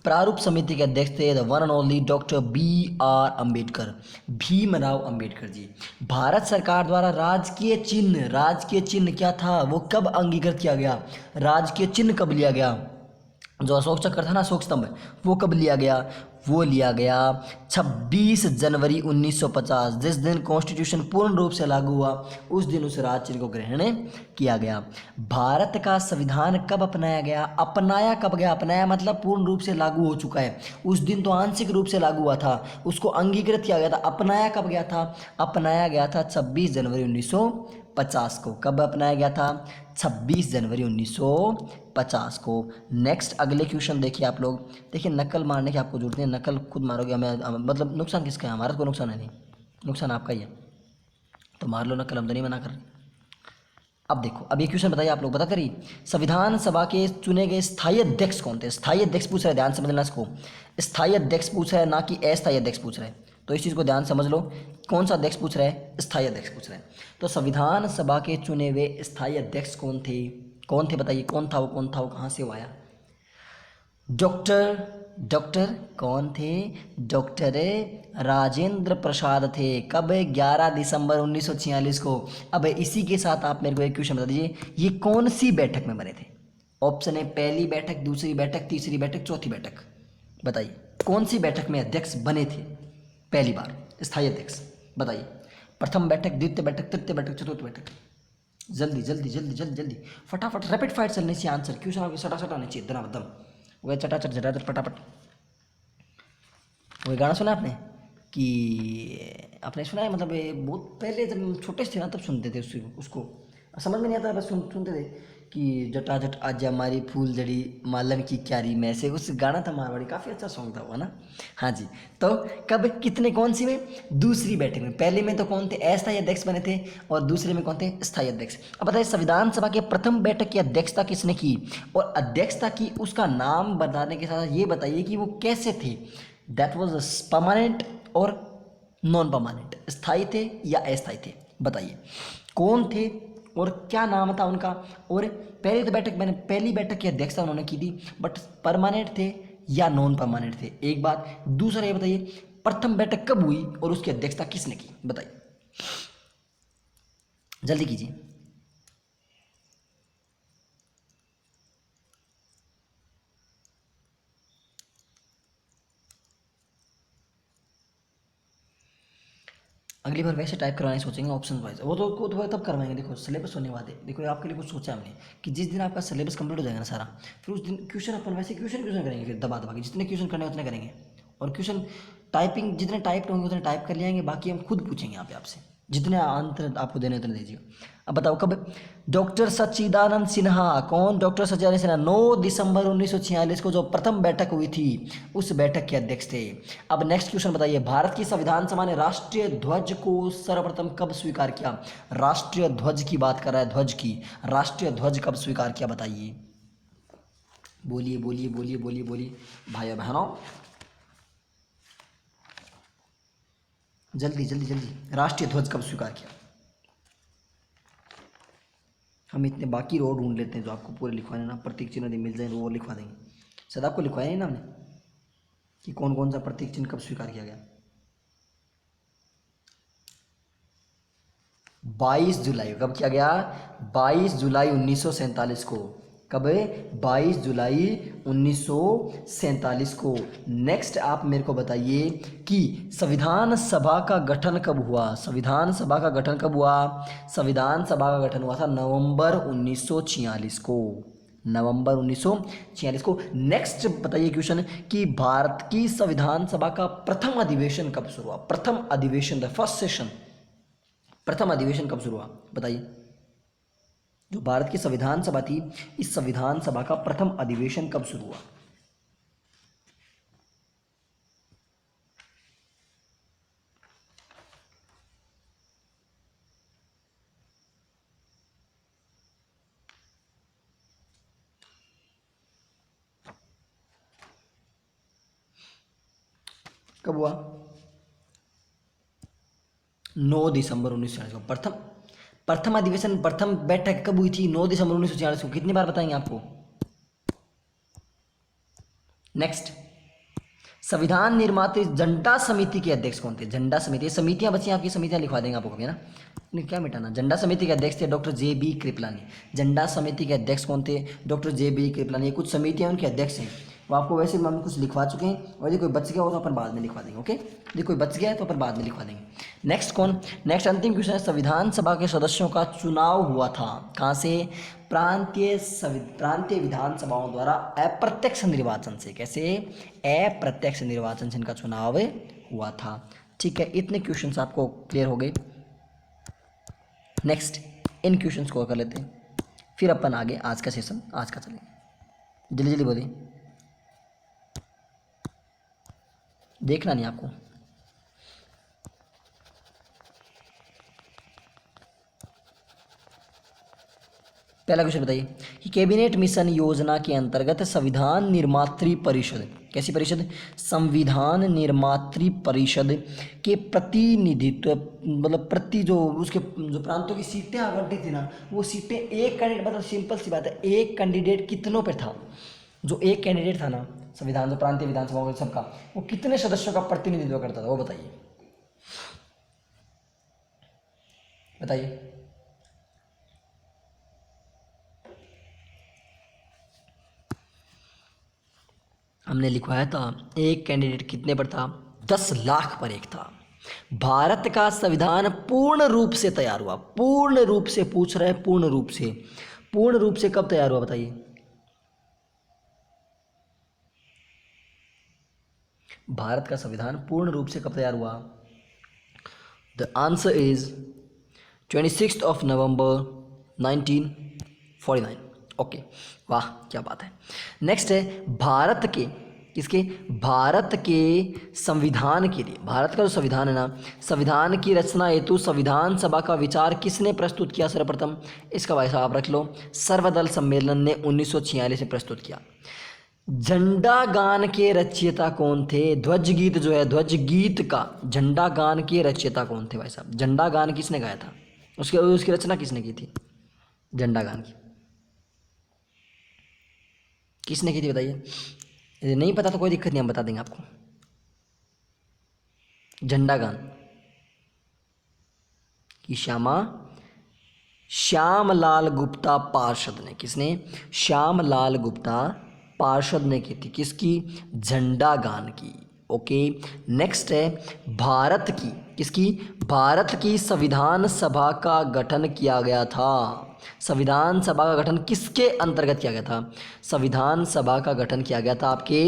प्रारूप समिति के अध्यक्ष थे the one and only doctor B R Ambedkar, Bhimrao Ambedkar ji. Bharat सरकार द्वारा राजकीय चिन्ह क्या था, वो कब अंगीकृत किया गया? राजकीय चिन्ह कब लिया गया? जो अशोक चक्र था ना, अशोक स्तंभ, वो कब लिया गया? वो लिया गया 26 जनवरी 1950, जिस दिन कॉन्स्टिट्यूशन पूर्ण रूप से लागू हुआ उस दिन उस राज चिन्ह को ग्रहण किया गया। भारत का संविधान कब अपनाया गया? अपनाया कब गया? अपनाया मतलब पूर्ण रूप से लागू हो चुका है, उस दिन तो आंशिक रूप से लागू हुआ था, उसको अंगीकृत किया गया था। अपनाया कब गया था? अपनाया गया था 26 जनवरी 1950 को। कब अपनाया गया था? 26 जनवरी 1950 को। नेक्स्ट अगले क्वेश्चन देखिए आप लोग। देखिए नकल मारने की आपको जरूरत नहीं है, नकल खुद मारोगे, हमें मतलब नुकसान किसका है? हमारा कोई नुकसान है नहीं, नुकसान आपका ही है, तो मार लो नकल, हम तो नहीं मना कर रहे। अब देखो, अब ये क्वेश्चन बताइए आप लोग, बता करिए, संविधान सभा के चुने गए स्थायी अध्यक्ष कौन थे? स्थायी अध्यक्ष पूछ रहे हैं, ध्यान समझना इसको। स्थायी अध्यक्ष पूछ रहे हैं, ना कि अस्थायी अध्यक्ष पूछ रहे हैं, तो इस चीज़ को ध्यान समझ लो। कौन सा अध्यक्ष पूछ रहे हैं? स्थायी अध्यक्ष पूछ रहे हैं। तो संविधान सभा के चुने हुए स्थायी अध्यक्ष कौन थे? कौन थे बताइए, कौन था वो कहाँ से वो आया? डॉक्टर कौन थे? डॉक्टर राजेंद्र प्रसाद थे। कब? 11 दिसंबर 1946 को। अब इसी के साथ आप मेरे को एक क्वेश्चन बता दीजिए, ये कौन सी बैठक में बने थे? ऑप्शन है पहली बैठक, दूसरी बैठक, तीसरी बैठक, चौथी बैठक। बताइए कौन सी बैठक में अध्यक्ष बने थे पहली बार स्थायी अध्यक्ष? बताइए, प्रथम बैठक, द्वितीय बैठक, तृतीय बैठक, चतुर्थ बैठक। जल्दी जल्दी जल्दी जल्दी जल्दी, फटाफट, रैपिड फायर चलने से आंसर, क्वेश्चन आपके सटा आने चाहिए, दम वह चटाचट झटाचट फटाफट। वही गाना सुना आपने कि आपने सुना है, मतलब ये बहुत पहले जब हम छोटे से थे ना तब सुनते थे उसको समझ में नहीं आता, बस सुनते थे कि जटाजट आजा हमारी फूल जड़ी मालन की क्यारी में, से उस गाना था मारवाड़ी, काफ़ी अच्छा सॉन्ग था वो ना। हाँ जी, तो कब कितने कौन सी में? दूसरी बैठक में। पहले में तो कौन थे? अस्थायी अध्यक्ष बने थे, और दूसरे में कौन थे? स्थायी अध्यक्ष। अब बताइए संविधान सभा के प्रथम बैठक की अध्यक्षता किसने की, और अध्यक्षता की उसका नाम बताने के साथ ये बताइए कि वो कैसे थे? दैट वॉज परमानेंट और नॉन परमानेंट, स्थायी थे या अस्थायी थे? बताइए कौन थे और क्या नाम था उनका। और पहली बैठक की अध्यक्षता उन्होंने की थी, बट परमानेंट थे या नॉन परमानेंट थे, एक बात। दूसरा ये बताइए प्रथम बैठक कब हुई और उसकी अध्यक्षता किसने की? बताइए जल्दी कीजिए। अगली बार वैसे टाइप करवाने सोचेंगे ऑप्शन वाइज, वो तो तब करवाएंगे। देखो सिलेबस होने वाले, देखो आपके लिए कुछ सोचा हमने कि जिस दिन आपका सिलेबस कंप्लीट हो जाएगा ना सारा, फिर उस दिन क्वेश्चन अपन वैसे क्वेश्चन करेंगे, फिर दबा दबा के जितने क्वेश्चन करने उतने करेंगे। और क्वेश्चन टाइपिंग जितने टाइप होंगे उतने टाइप कर लियाएंगे, बाकी हम खुद पूछेंगे यहाँ पे आपसे, जितने आंसर आपको देने उतने दीजिएगा। अब बताओ कब डॉक्टर सच्चिदानंद सिन्हा, कौन डॉक्टर सच्चिदानंद सिन्हा 9 दिसंबर 1946 को जो प्रथम बैठक हुई थी उस बैठक के अध्यक्ष थे। अब नेक्स्ट क्वेश्चन बताइए, भारत की संविधान सभा ने राष्ट्रीय ध्वज को सर्वप्रथम कब स्वीकार किया? राष्ट्रीय ध्वज की बात कर रहा है, ध्वज की, राष्ट्रीय ध्वज कब स्वीकार किया बताइए? बोलिए बोलिए बोलिए बोलिए बोलिए भाइयों बहनों, जल्दी जल्दी जल्दी, राष्ट्रीय ध्वज कब स्वीकार किया? हम इतने बाकी रो ढूंढ लेते हैं जो आपको पूरे लिखवाने ना, प्रतीक चिन्ह यदि मिल जाए तो वो लिखवा देंगे। शायद आपको लिखवाया नहीं ना हमने कि कौन कौन सा प्रतीक चिन्ह कब स्वीकार किया गया? 22 जुलाई कब किया गया? 22 जुलाई 1947 को। कब? 22 जुलाई 1947 को। नेक्स्ट आप मेरे को बताइए कि संविधान सभा का गठन कब हुआ? संविधान सभा का गठन कब हुआ? संविधान सभा का गठन हुआ था नवंबर 1946 को, नवंबर 1946 को। नेक्स्ट बताइए क्वेश्चन कि भारत की संविधान सभा का प्रथम अधिवेशन कब शुरू हुआ? प्रथम अधिवेशन, द फर्स्ट सेशन, प्रथम अधिवेशन कब शुरू हुआ बताइए? जो भारत की संविधान सभा थी, इस संविधान सभा का प्रथम अधिवेशन कब शुरू हुआ? कब हुआ? 9 दिसंबर 1946 को प्रथम, प्रथम अधिवेशन, प्रथम बैठक कब हुई थी? 9 दिसंबर 1946 को। कितनी बार बताएंगे आपको? नेक्स्ट, संविधान निर्माता झंडा समिति के अध्यक्ष कौन थे? झंडा समिति, समितियां बची आपकी, समितियां लिखवा देंगे आपको कभी ना, नहीं क्या मिटाना। झंडा समिति के अध्यक्ष थे डॉक्टर जे बी कृपलानी। झंडा समिति के अध्यक्ष कौन थे? Doctor J B Kripalani. ये कुछ समितियां उनके अध्यक्ष हैं, वो आपको वैसे हम कुछ लिखवा चुके हैं, और यदि कोई बच गया हो तो अपन बाद में लिखवा देंगे। ओके, यदि कोई बच गया है तो अपन बाद में लिखवा देंगे। नेक्स्ट कौन? नेक्स्ट अंतिम क्वेश्चन है, संविधान सभा के सदस्यों का चुनाव हुआ था कहाँ से? प्रांतीय विधानसभाओं द्वारा अप्रत्यक्ष निर्वाचन से। कैसे? अप्रत्यक्ष निर्वाचन से इनका चुनाव हुआ था। ठीक है, इतने क्वेश्चंस आपको क्लियर हो गए। नेक्स्ट इन क्वेश्चंस को कर लेते हैं, फिर अपन आगे आज का सेशन आज का चलेंगे। जल्दी जल्दी बोलिए, देखना नहीं आपको। पहला क्वेश्चन बताइए कि कैबिनेट मिशन योजना के अंतर्गत संविधान निर्मात्री परिषद, कैसी परिषद? संविधान निर्मात्री परिषद के प्रतिनिधित्व, मतलब प्रति जो उसके जो प्रांतों की सीटें आवंटित थी ना, वो सीटें एक कैंडिडेट, मतलब सिंपल सी बात है, एक कैंडिडेट कितनों पे था? जो एक कैंडिडेट था ना संविधान, जो प्रांतीय विधानसभाओं सबका, वो कितने सदस्यों का प्रतिनिधित्व करता था वो बताइए, बताइए। हमने लिखवाया था एक कैंडिडेट कितने पर था? 10 लाख पर एक था। भारत का संविधान पूर्ण रूप से तैयार हुआ, पूर्ण रूप से पूछ रहे हैं, पूर्ण रूप से, पूर्ण रूप से कब तैयार हुआ बताइए? भारत का संविधान पूर्ण रूप से कब तैयार हुआ? The answer is 26 of November 1949। Okay, वाह क्या बात है। नेक्स्ट है भारत के, किसके? भारत के संविधान के लिए, भारत का जो संविधान है ना, संविधान की रचना हेतु संविधान सभा का विचार किसने प्रस्तुत किया सर्वप्रथम? इसका भाई साहब रख लो, सर्वदल सम्मेलन ने 1946 में प्रस्तुत किया। झंडा गान के रचयिता कौन थे? ध्वज गीत जो है, ध्वज गीत का झंडा गान के रचयिता कौन थे भाई साहब? झंडा गान किसने गाया था? उसकी रचना किसने की थी? झंडा गान की किसने की थी बताइए? यदि नहीं पता तो कोई दिक्कत नहीं, हम बता देंगे आपको। झंडा गान की श्यामलाल गुप्ता पार्षद ने, किसने? श्यामलाल गुप्ता पार्षद ने की थी। किसकी? झंडा गान की। ओके। नेक्स्ट है भारत की, किसकी, भारत की संविधान सभा का गठन किया गया था। संविधान सभा का गठन किसके अंतर्गत किया गया था? संविधान सभा का गठन किया गया था आपके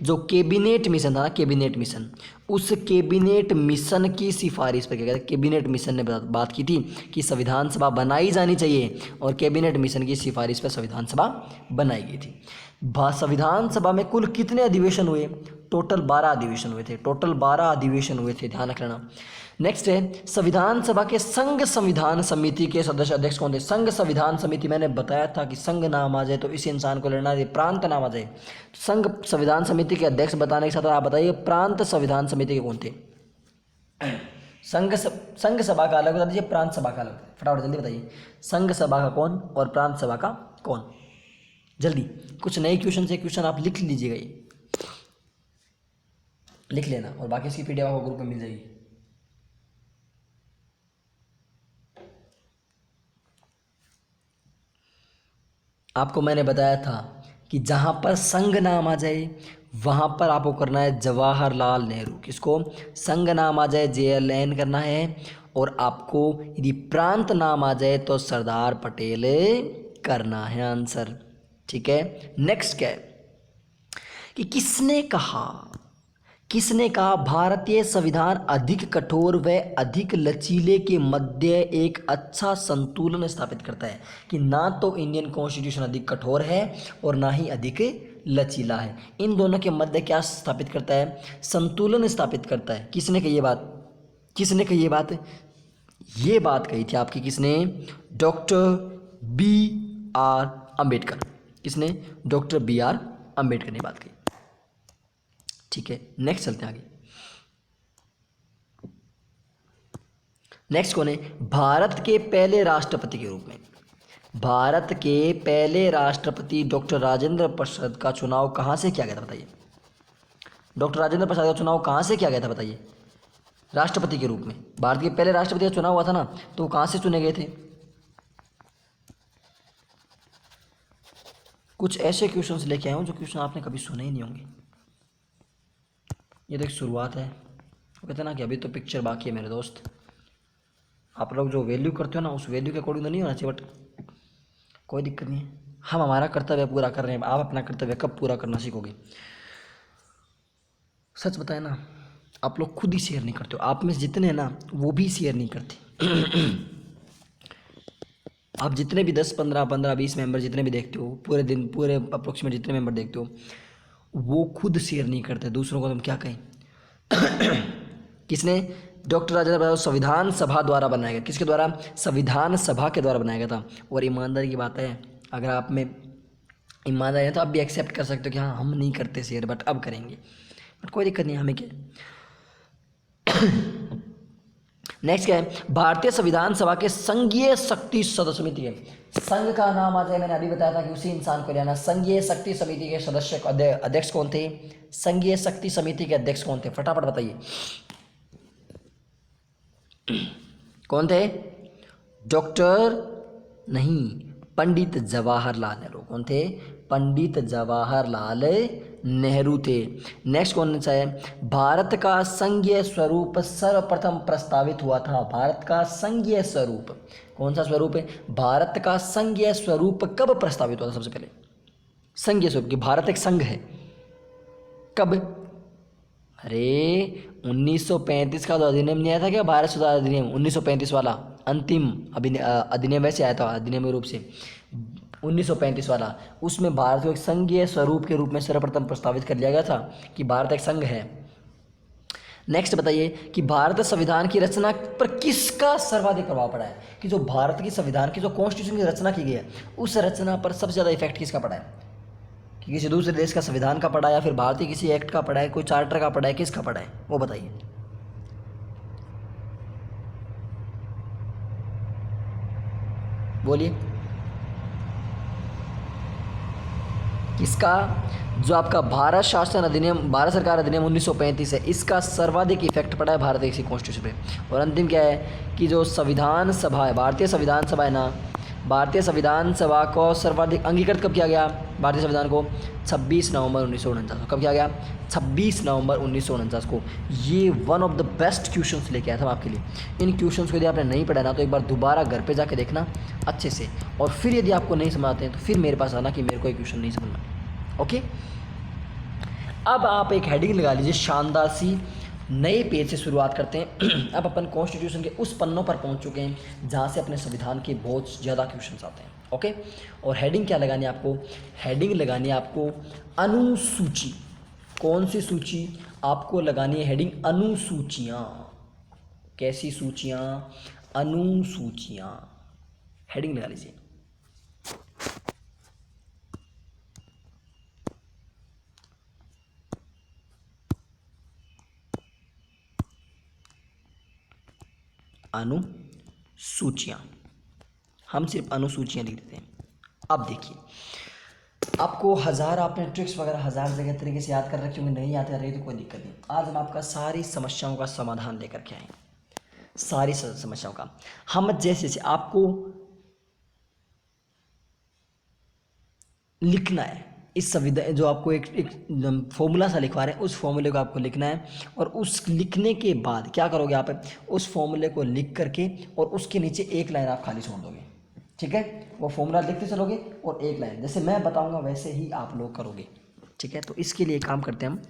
जो कैबिनेट मिशन था ना, कैबिनेट मिशन, उस कैबिनेट मिशन की सिफारिश पर किया गया था। कैबिनेट मिशन ने बात की थी कि संविधान सभा बनाई जानी चाहिए और कैबिनेट मिशन की सिफारिश पर संविधान सभा बनाई गई थी। संविधान सभा में कुल कितने अधिवेशन हुए? टोटल 12 अधिवेशन हुए थे, टोटल 12 अधिवेशन हुए थे, ध्यान रखना। नेक्स्ट है संविधान सभा के संघ संविधान समिति के सदस्य अध्यक्ष कौन थे? संघ संविधान समिति, मैंने बताया था कि संघ नाम आ जाए तो इस इंसान को लेना है, प्रांत नाम आ जाए। संघ संविधान समिति के अध्यक्ष बताने के साथ आप बताइए प्रांत संविधान समिति के कौन थे? संघ सभा का अलग बता दीजिए, प्रांत सभा का अलग, फटाफट जल्दी बताइए। संघ सभा का कौन और प्रांत सभा का कौन? जल्दी, कुछ नए क्वेश्चन से क्वेश्चन आप लिख लीजिएगा, ये लिख लेना और बाकी इसकी पीडीएफ आपको ग्रुप में मिल जाएगी। आपको मैंने बताया था कि जहां पर संघ नाम आ जाए वहां पर आपको करना है जवाहरलाल नेहरू। किसको? संघ नाम आ जाए JLN करना है, और आपको यदि प्रांत नाम आ जाए तो सरदार पटेल करना है आंसर। ठीक है। नेक्स्ट क्या है कि किसने कहा भारतीय संविधान अधिक कठोर व अधिक लचीले के मध्य एक अच्छा संतुलन स्थापित करता है, कि ना तो इंडियन कॉन्स्टिट्यूशन अधिक कठोर है और ना ही अधिक लचीला है, इन दोनों के मध्य क्या स्थापित करता है? संतुलन स्थापित करता है। किसने कही ये बात? किसने कही ये बात? ये बात कही थी आपकी किसने? Doctor BR Ambedkar. किसने? डॉक्टर BR अम्बेडकर ने बात कही। ठीक है, नेक्स्ट चलते हैं आगे। नेक्स्ट कौन है? भारत के पहले राष्ट्रपति के रूप में, भारत के पहले राष्ट्रपति डॉक्टर राजेंद्र प्रसाद का चुनाव कहां से किया गया था? बताइए। डॉक्टर राजेंद्र प्रसाद का चुनाव कहां से किया गया था? बताइए। राष्ट्रपति के रूप में भारत के पहले राष्ट्रपति का चुनाव हुआ था ना, तो कहां से चुने गए थे? कुछ ऐसे क्वेश्चंस लेके आया हूं जो क्वेश्चन आपने कभी सुने ही नहीं होंगे। ये तो एक शुरुआत है, कहते हैं ना कि अभी तो पिक्चर बाकी है मेरे दोस्त। आप लोग जो वैल्यू करते हो ना, उस वैल्यू के अकॉर्डिंग तो नहीं होना चाहिए, बट कोई दिक्कत नहीं है, हम हमारा कर्तव्य पूरा कर रहे हैं। आप अपना कर्तव्य कब पूरा करना सीखोगे? सच बताए ना, आप लोग खुद ही शेयर नहीं करते हो। आप में जितने हैं ना वो भी शेयर नहीं करते। आप जितने भी 10, 15, 20 मेंबर जितने भी देखते हो पूरे दिन, पूरे अप्रोक्सीमेट जितने मेंबर देखते हो, वो खुद शेयर नहीं करते, दूसरों को तुम क्या कहें? किसने? डॉक्टर राजेंद्र प्रसाद संविधान सभा द्वारा बनाया गया। किसके द्वारा? संविधान सभा के द्वारा बनाया गया था। और ईमानदारी की बात है, अगर आप में ईमानदारी है तो आप भी एक्सेप्ट कर सकते हो कि हाँ हम नहीं करते शेयर, बट अब करेंगे, बट कोई दिक्कत नहीं, हमें क्या। नेक्स्ट क्या है? भारतीय संविधान सभा के संघीय शक्ति सदस्य समिति है। संघ का नाम आ जाए, मैंने अभी बताया था कि उसी इंसान को लेना। संघीय शक्ति समिति के सदस्य अध्यक्ष कौन थे? संघीय शक्ति समिति के अध्यक्ष कौन थे? फटाफट बताइए कौन थे? डॉक्टर नहीं, पंडित जवाहरलाल नेहरू। कौन थे? पंडित जवाहरलाल नेहरू थे। नेक्स्ट कौन सा है? भारत का संघीय स्वरूप सर्वप्रथम प्रस्तावित हुआ था। भारत का संघीय स्वरूप, कौन सा स्वरूप है? भारत का संघीय स्वरूप कब प्रस्तावित हुआ था? सबसे पहले संघीय स्वरूप की, भारत एक संघ है, कब? अरे 1935 का तो अधिनियम नहीं आया था क्या? भारत सुधार अधिनियम 1935 वाला, अंतिम अधिनियम वैसे आया था अधिनियम रूप से 1935 वाला। उसमें भारत को एक संघीय स्वरूप के रूप में सर्वप्रथम प्रस्तावित कर लिया गया था कि भारत एक संघ है। नेक्स्ट बताइए कि भारत संविधान की रचना पर किसका सर्वाधिक प्रभाव पड़ा है? कि जो भारत की संविधान की जो कॉन्स्टिट्यूशन की रचना की गई है, उस रचना पर सबसे ज़्यादा इफेक्ट किसका पड़ा है? कि किसी दूसरे देश का संविधान का पड़ा है, या फिर भारतीय किसी एक्ट का पड़ा है, कोई चार्टर का पड़ा है, किसका पड़ा है? वो बताइए। बोलिए किसका? जो आपका भारत शासन अधिनियम, भारत सरकार अधिनियम 1935 है, इसका सर्वाधिक इफेक्ट पड़ा है भारत की कॉन्स्टिट्यूशन पे। और अंतिम क्या है कि जो संविधान सभा है, भारतीय संविधान सभा है ना, भारतीय संविधान सभा को सर्वाधिक अंगीकृत कब किया गया? भारतीय संविधान को 26 नवंबर 1949 को। कब किया गया? 26 नवंबर 1949 को। ये one of the best questions लेके आया था आपके लिए। इन क्वेश्चंस को यदि आपने नहीं पढ़ा ना तो एक बार दोबारा घर पे जाके देखना अच्छे से, और फिर यदि आपको नहीं समझ आते हैं तो फिर मेरे पास आना कि मेरे को ये क्वेश्चन नहीं समझना। ओके, अब आप एक हेडिंग लगा लीजिए शानदार सी। नए पेज से शुरुआत करते हैं। अब अपन कॉन्स्टिट्यूशन के उस पन्नों पर पहुंच चुके हैं जहां से अपने संविधान के बहुत ज़्यादा क्वेश्चंस आते हैं। ओके, और हेडिंग क्या लगानी है आपको? हेडिंग लगानी है आपको अनुसूची। कौन सी सूची? आपको लगानी है हेडिंग अनुसूचियाँ। कैसी सूचियाँ? अनुसूचियाँ। हेडिंग लगा लीजिए। अनुसूचियाँ। हम सिर्फ अनुसूचियाँ लिख देते हैं। अब देखिए, आपको हज़ार आपने ट्रिक्स वगैरह हज़ार जगह तरीके से याद कर रखे होंगे, नहीं याद कर रहे तो कोई दिक्कत नहीं। आज हम आपका सारी समस्याओं का समाधान लेकर के आए, सारी समस्याओं का। हम जैसे जैसे आपको लिखना है इस संविधान, जो आपको एक फॉर्मूला सा लिखवा रहे हैं, उस फॉर्मूले को आपको लिखना है। और उस लिखने के बाद क्या करोगे आप? उस फॉर्मूले को लिख करके और उसके नीचे एक लाइन आप खाली छोड़ दोगे। ठीक है, वो फॉर्मूला लिखते चलोगे और एक लाइन, जैसे मैं बताऊंगा वैसे ही आप लोग करोगे। ठीक है, तो इसके लिए काम करते हैं हम,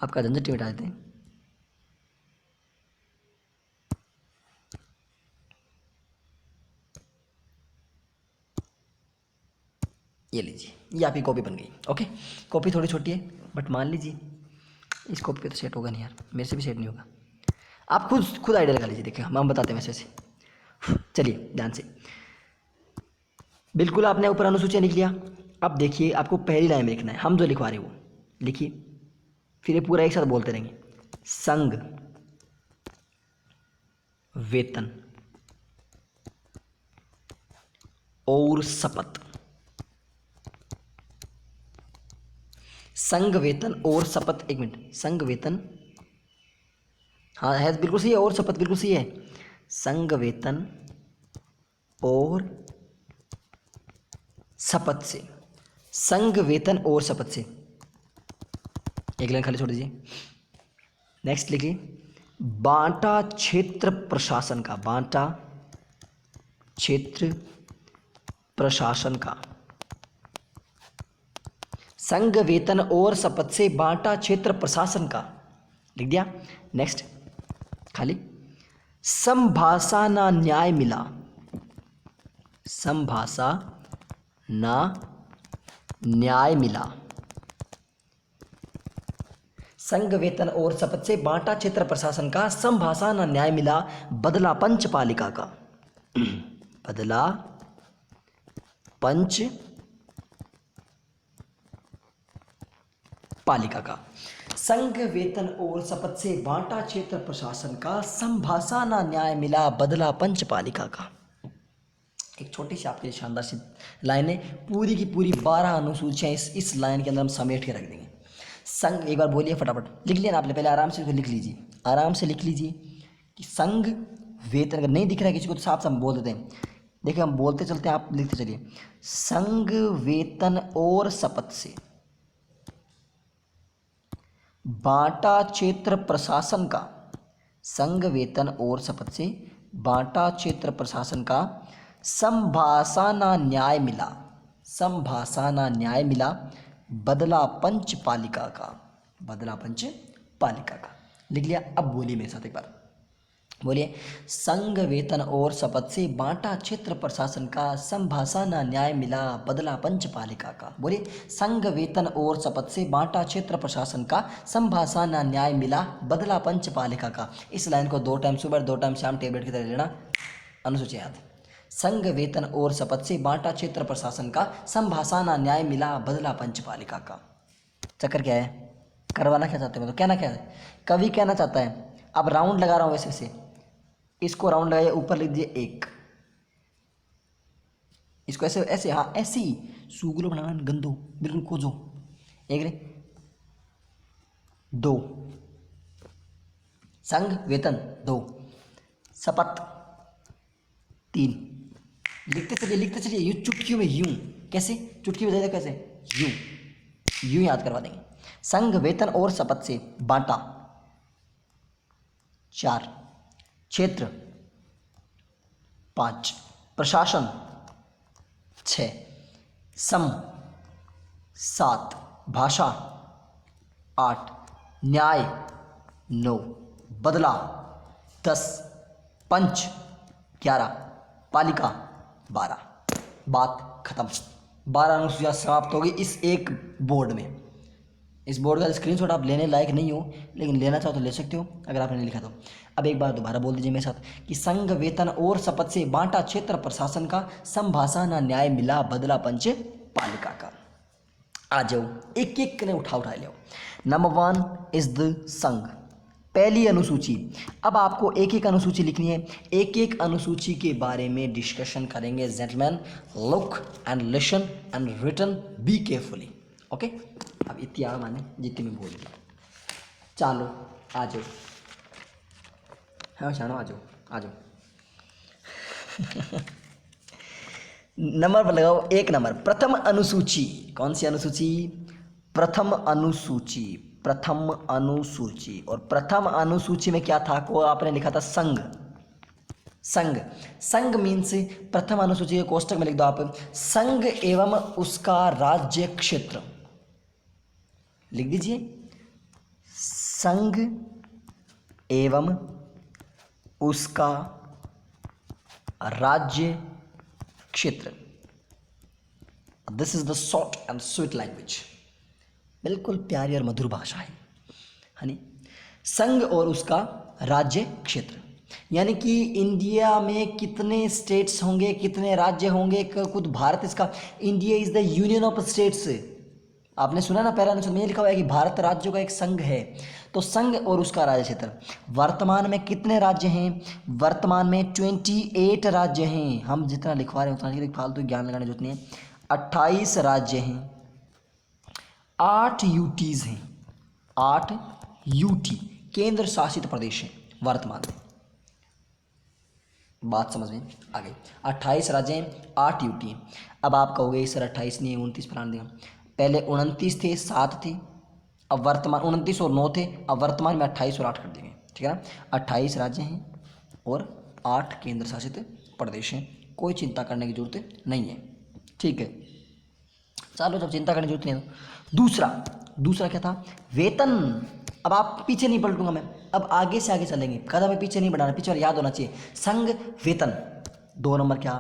आपका झंझट मिटा देते हैं। ये लीजिए, ये आपकी कॉपी बन गई। ओके, कॉपी थोड़ी छोटी है बट मान लीजिए इस कॉपी पे तो सेट होगा नहीं यार, मेरे से भी सेट नहीं होगा। आप खुद आइडिया लगा लीजिए। देखिए हम बताते हैं वैसे वैसे। चलिए ध्यान से, बिल्कुल आपने ऊपर अनुसूचियाँ लिख लिया। अब देखिए आपको पहली लाइन में लिखना है, हम जो लिखवा रहे हैं वो लिखिए, फिर ये पूरा एक साथ बोलते रहेंगे। संघ वेतन और शपथ। संघ वेतन और शपथ, एक मिनट, संघ वेतन, हाँ है बिल्कुल सही है, और शपथ बिल्कुल सही है। संघ वेतन और शपथ से, संघ वेतन और शपथ से, एक लाइन खाली छोड़ दीजिए। नेक्स्ट लिखिए, बांटा क्षेत्र प्रशासन का, बांटा क्षेत्र प्रशासन का। संघ वेतन और शपथ से बांटा क्षेत्र प्रशासन का, लिख दिया। नेक्स्ट खाली, समभाषा ना न्याय मिला, समभाषा ना न्याय मिला। संघ वेतन और शपथ से बांटा क्षेत्र प्रशासन का, समभाषा ना न्याय मिला, बदला पंच पालिका का, बदला पंच पालिका का। संघ वेतन और शपथ से बांटा क्षेत्र प्रशासन का, समभाषा ना न्याय मिला, बदला पंच पालिका का। एक छोटी सी आपके शानदार सी लाइन है, पूरी की पूरी 12 अनुसूचियां इस लाइन के अंदर हम समेट के रख देंगे। संघ, एक बार बोलिए फटाफट, लिख लिया ना आपने? पहले आराम से इसको लिख लीजिए, आराम से लिख लीजिए कि संघ वेतन, अगर नहीं दिख रहा है किसी को तो साफ साफ हम बोल देते हैं। देखिए हम बोलते चलते हैं, आप लिखते चलिए। संघ वेतन और शपथ से बांटा क्षेत्र प्रशासन का, संघ वेतन और शपथ से बांटा क्षेत्र प्रशासन का, समभाषा ना न्याय मिला, समभाषा ना न्याय मिला, बदला पंच पालिका का, बदला पंच पालिका का। लिख लिया? अब बोलिए मेरे साथ एक बार, बोलिए। संघ वेतन और शपथ से बांटा क्षेत्र प्रशासन का, समभाषा ना न्याय मिला, बदला पंच पालिका का। बोलिए, संघ वेतन और शपथ से बांटा क्षेत्र प्रशासन का, समभाषा ना न्याय मिला, बदला पंच पालिका का। इस लाइन को 2 टाइम सुबह 2 टाइम शाम टेबलेट की तरह लेना, अनुसूची याद। संघ वेतन और शपथ से बांटा क्षेत्र प्रशासन का, समभाषा ना न्याय मिला, बदला पंच पालिका का। चक्कर क्या है? करवाना क्या चाहते हैं, मतलब कहना क्या है? कवि कहना चाहता है, अब राउंड लगा रहा हूँ वैसे वैसे, इसको राउंड लगाइए, ऊपर लिख दिए 1, इसको ऐसे ऐसे, हाँ ऐसे ही सूगलो बनाना, गंदो बिल्कुल खोजो। 1 रे 2, संघ वेतन 2, शपथ 3, लिखते चलिए यूं चुटकियों में, यूं कैसे, चुटकी बजाए कैसे, यूं यूं याद करवा देंगे। संघ वेतन और शपथ से बांटा 4, क्षेत्र 5, प्रशासन 6, सम 7, भाषा 8, न्याय 9, बदला 10, पंच 11, पालिका 12। बात खत्म। 12 अनुसूचियाँ समाप्त हो गई इस एक बोर्ड में। इस बोर्ड का स्क्रीनशॉट आप लेने लायक नहीं हो, लेकिन लेना चाहो तो ले सकते हो अगर आपने नहीं लिखा तो। अब एक बार दोबारा बोल दीजिए मेरे साथ कि संघ वेतन और शपथ से बांटा क्षेत्र प्रशासन का, संभाषा ना न्याय मिला बदला पंच पालिका का। आ जाओ एक एक ने उठा ले। नंबर 1 इज द संघ, पहली अनुसूची। अब आपको एक एक अनुसूची लिखनी है, एक एक अनुसूची के बारे में डिस्कशन करेंगे। Gentleman look and listen and written be carefully, okay. अब इतिहास माने जितनी में बोल दिया। चलो आ जाओ, हाँ शानो आ जाओ आ जाओ। नंबर पर लगाओ, 1 नंबर प्रथम अनुसूची। कौन सी अनुसूची? प्रथम अनुसूची, प्रथम अनुसूची। और प्रथम अनुसूची में क्या था को आपने लिखा था संघ। संघ, संघ मीन्स प्रथम अनुसूची के कोष्टक में लिख दो आप संघ एवं उसका राज्य क्षेत्र, लिख दीजिए संघ एवं उसका राज्य क्षेत्र। This is the short and sweet language, बिल्कुल प्यारी और मधुर भाषा है नहीं। संघ और उसका राज्य क्षेत्र यानी कि इंडिया में कितने स्टेट्स होंगे, कितने राज्य होंगे, खुद भारत इसका, India is the union of states. आपने सुना ना पहला अनुच्छेद में लिखा हुआ है कि भारत राज्यों का एक संघ है। तो संघ और उसका राज्य क्षेत्र, वर्तमान में कितने राज्य हैं? वर्तमान में 28 राज्य हैं। हम जितना लिखवा रहे हैं उतना नहीं, फालतू ज्ञान लगाने जरूरत नहीं है। 28 राज्य हैं, 8 यूटीज हैं, 8 यूटी केंद्र शासित प्रदेश हैं वर्तमान में। बात समझ में आ गई। 28 राज्य हैं, 8 यूटी हैं। अब आप कहोगे सर 28 नहीं है 29 पर आने देगा। पहले 29 थे, 7 थे, अब वर्तमान 29 और 9 थे, अब वर्तमान में 28 और 8 कर देंगे, ठीक है ना। 28 राज्य हैं और 8 केंद्र शासित प्रदेश हैं। कोई चिंता करने की जरूरत नहीं है, ठीक है। चलो जब चिंता करने की जरूरत नहीं है। दूसरा क्या था? वेतन। अब आप पीछे नहीं पलटूंगा मैं, अब आगे से आगे चलेंगे, कदम में पीछे नहीं बढ़ाना, पीछे वाला याद होना चाहिए। संघ वेतन 2 नंबर क्या?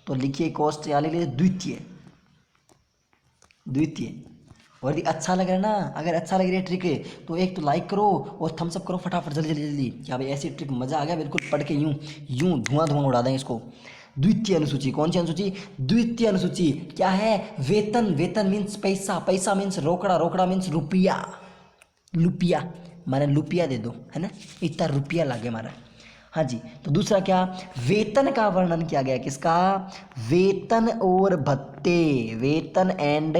तो लिखिए कोष्ट या लिखिए द्वितीय। और यदि अच्छा लग रहा है ना, अगर अच्छा लग रही है ट्रिक तो एक तो लाइक करो और थम्स अप करो फटाफट जल्दी जल्दी जल्दी। क्या भाई ऐसी ट्रिक मज़ा आ गया, बिल्कुल पढ़ के यूं धुआं उड़ा देंगे इसको। द्वितीय अनुसूची, कौन सी अनुसूची? द्वितीय अनुसूची क्या है? वेतन। वेतन मीन्स पैसा, पैसा मीन्स रोकड़ा, रोकड़ा मीन्स रुपया, लुपिया माने लुपिया दे दो, है ना, इतना रुपया लागे हमारा। हाँ जी। तो दूसरा क्या? वेतन का वर्णन किया गया, किसका? वेतन और भत्ते, वेतन एंड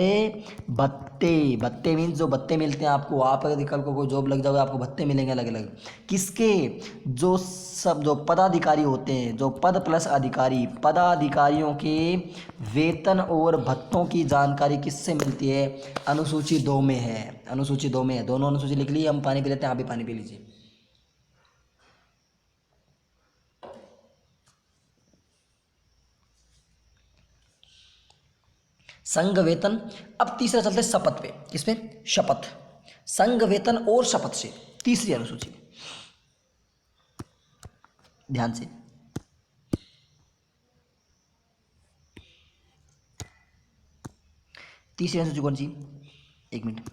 भत्ते। भत्ते मीन्स जो भत्ते मिलते हैं आपको, आप अगर कल को कोई जॉब लग जाओगे आपको भत्ते मिलेंगे अलग अलग। किसके? जो पदाधिकारी होते हैं, जो पद प्लस अधिकारी, पदाधिकारियों के वेतन और भत्तों की जानकारी किससे मिलती है? अनुसूची 2 में है। अनुसूची 2 में है। दोनों अनुसूची लिख ली। हम पानी पी लेते हैं, आप भी पानी पी लीजिए। संघ वेतन। अब तीसरा चलते शपथ पे। किस पे? शपथ। संघ वेतन और शपथ से तीसरी अनुसूची, ध्यान से। तीसरी अनुसूची कौन सी? एक मिनट।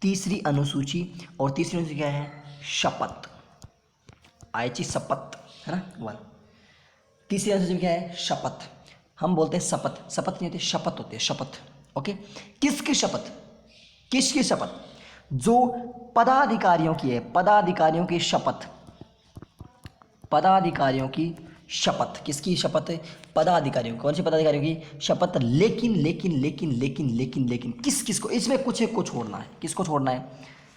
तीसरी अनुसूची, और तीसरी अनुसूची क्या है? शपथ। आयची शपथ, है ना वन। तीसरी अनुसूची में क्या है? शपथ। हम बोलते हैं शपथ, शपथ नहीं होती, शपथ होती है, शपथ। ओके। किसकी शपथ? किसकी शपथ? जो पदाधिकारियों की है, पदाधिकारियों की शपथ। पदाधिकारियों की शपथ। किसकी शपथ? पदाधिकारियों। कौन सी पदाधिकारियों की शपथ? लेकिन लेकिन लेकिन लेकिन लेकिन लेकिन किस किस को? इसमें कुछ एक को छोड़ना है। किसको छोड़ना है?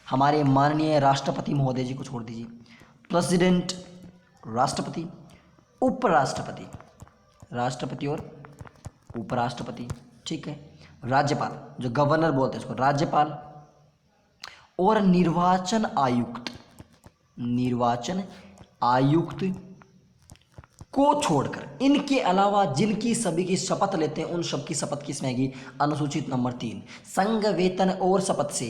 हमारे माननीय राष्ट्रपति महोदय जी को छोड़ दीजिए। प्रेसिडेंट, राष्ट्रपति, उपराष्ट्रपति, राष्ट्रपति और उपराष्ट्रपति, ठीक है। राज्यपाल, जो गवर्नर बोलते हैं इसको, राज्यपाल। और निर्वाचन आयुक्त, निर्वाचन आयुक्त को छोड़कर इनके अलावा जिनकी सभी की शपथ लेते हैं, उन सब की शपथ किसमें आएगी? अनुसूचित नंबर 3, संघ वेतन और शपथ से।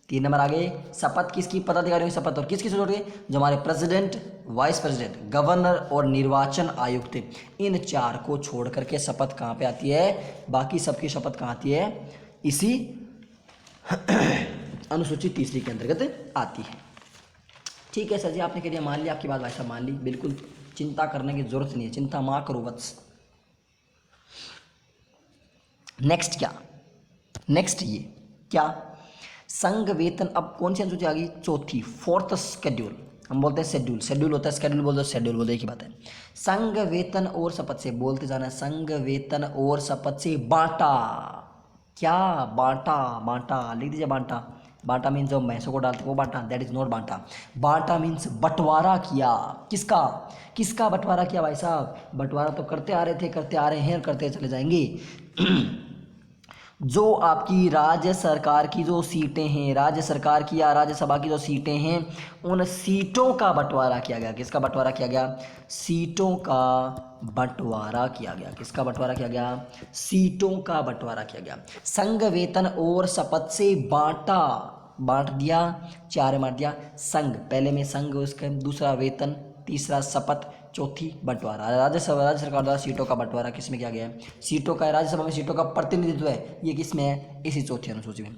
3 नंबर आगे, शपथ किसकी? पदाधिकारियों की शपथ। और किसकी छोड़ के? जो हमारे प्रेसिडेंट, वाइस प्रेसिडेंट, गवर्नर और निर्वाचन आयुक्त, इन 4 को छोड़ करके शपथ कहाँ पे आती है? बाकी सबकी शपथ कहाँ आती है? इसी अनुसूचित 3 के अंतर्गत आती है। ठीक है सर जी, आपने कह दिया, मान लिया, आपकी बात भाई साहब मान ली, बिल्कुल चिंता करने की जरूरत नहीं है, चिंता माँ करो वत्स। नेक्स्ट क्या? नेक्स्ट ये क्या? संघ वेतन। अब कौन सी अनुसूची आ गई? चौथी, 4th शेड्यूल। हम बोलते हैं शेड्यूल, शेड्यूल होता है, शेड्यूल बोल दो, शेड्यूल बोल दो, एक ही बात है। संघ वेतन और शपथ से, बोलते जाना है, संघ वेतन और शपथ से बांटा। क्या? बांटा, बांटा लिख दीजिए, बांटा। बांटा मीन्स जो भैंसों को डालते वो बांटा, दैट इज नॉट बांटा। बांटा मीन्स बंटवारा किया। किसका? किसका बंटवारा किया भाई साहब? बंटवारा तो करते आ रहे थे, करते आ रहे हैं और करते चले जाएंगे। जो आपकी राज्य सरकार की जो सीटें हैं, राज्य सरकार की या राज्यसभा की जो सीटें हैं, उन सीटों का बंटवारा किया गया। किसका बंटवारा किया गया? सीटों का बंटवारा किया गया। किसका बंटवारा किया गया? सीटों का बंटवारा किया गया। संघ वेतन और शपथ से बांटा, बांट दिया, 4 बांट दिया। संघ, पहले में संघ, उसके दूसरा वेतन, तीसरा शपथ, चौथी बंटवारा। राज्यसभा, राज्य सरकार द्वारा सीटों का बंटवारा किसमें किया गया है? सीटों का, राज्यसभा में सीटों का प्रतिनिधित्व है, ये किसमें है? इसी चौथी अनुसूची में।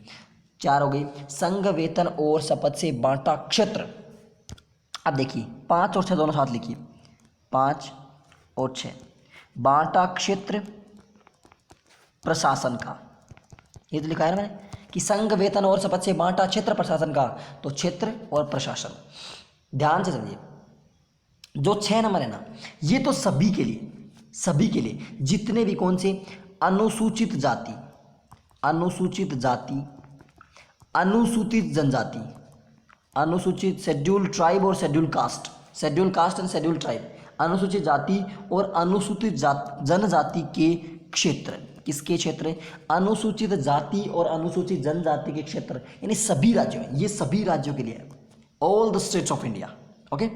4 हो गई। संघ वेतन और शपथ से बांटा क्षेत्र। अब देखिए, 5 और 6 दोनों साथ लिखिए, 5 और 6। बांटा क्षेत्र प्रशासन का, ये तो लिखा है ना मैंने कि संघ वेतन और शपथ से बांटा क्षेत्र प्रशासन का, तो क्षेत्र और प्रशासन। ध्यान से समझिए, जो 6 नंबर है ना, ये तो सभी के लिए, सभी के लिए, जितने भी कौन से अनुसूचित जाति, अनुसूचित जाति, अनुसूचित जनजाति, अनुसूचित शेड्यूल ट्राइब और schedule caste, schedule caste and schedule tribe, अनुसूचित जाति और अनुसूचित जनजाति के क्षेत्र। किसके क्षेत्र? अनुसूचित जाति और अनुसूचित जनजाति के क्षेत्र, यानी सभी राज्यों में, ये सभी राज्यों के लिए है, all the states of India. Okay.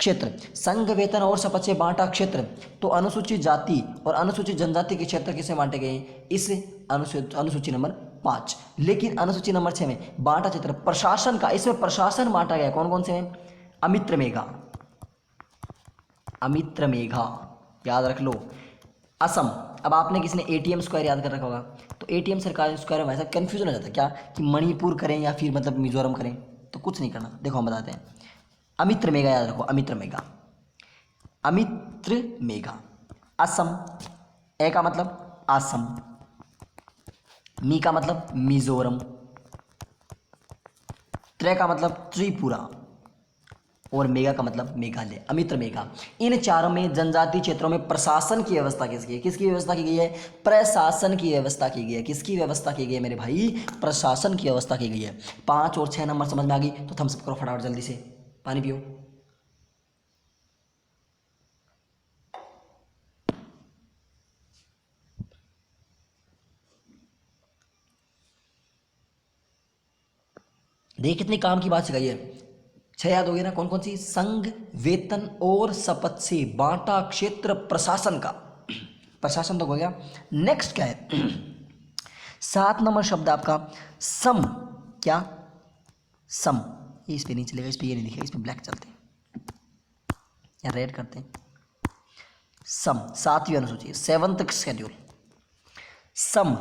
क्षेत्र, संघ वेतन और शपथ से बांटा क्षेत्र, तो अनुसूचित जाति और अनुसूचित जनजाति के क्षेत्र किसे बांटे गए? इस अनुसूची नंबर 5। लेकिन अनुसूची नंबर 6 में बांटा क्षेत्र प्रशासन का, इसमें प्रशासन बांटा गया। कौन कौन से हैं? अमित्र मेघा, अमित्र मेघा, याद रख लो। असम, अब आपने किसी ने ATM स्क्वायर याद कर रखा होगा, तो ATM सरकार स्क्वायर में ऐसा कन्फ्यूजन हो जाता है क्या कि मणिपुर करें या फिर मतलब मिजोरम करें? तो कुछ नहीं करना, देखो हम बताते हैं। अमित्र मेघा याद रखो, अमित्र मेघा, अमित्र मेघा। असम, ए का मतलब असम, मी का मतलब मिजोरम, त्रे का मतलब त्रिपुरा, और मेघा का मतलब मेघालय। अमित्र मेघा। इन 4 में जनजातीय क्षेत्रों में प्रशासन की व्यवस्था किसकी है? किसकी व्यवस्था की गई है? प्रशासन की व्यवस्था की गई है। किसकी व्यवस्था की गई है मेरे भाई? प्रशासन की व्यवस्था की गई है। 5 और 6 नंबर समझ में आ गई तो थम्स अप करो फटाफट, जल्दी से पानी पियो। देख कितनी काम की बात सिखाई है। 6 याद हो गई ना? कौन कौन सी? संघ वेतन और शपथ से बांटा क्षेत्र प्रशासन का, प्रशासन तो हो गया। नेक्स्ट क्या है? 7 नंबर शब्द आपका सम। क्या? सम। इस पे नहीं चलेगा, इस पे ये नहीं लिखेगा, इस पे ब्लैक चलते हैं या रेड करते हैं। सम, 7वीं अनुसूची, 7th शेड्यूल। सम,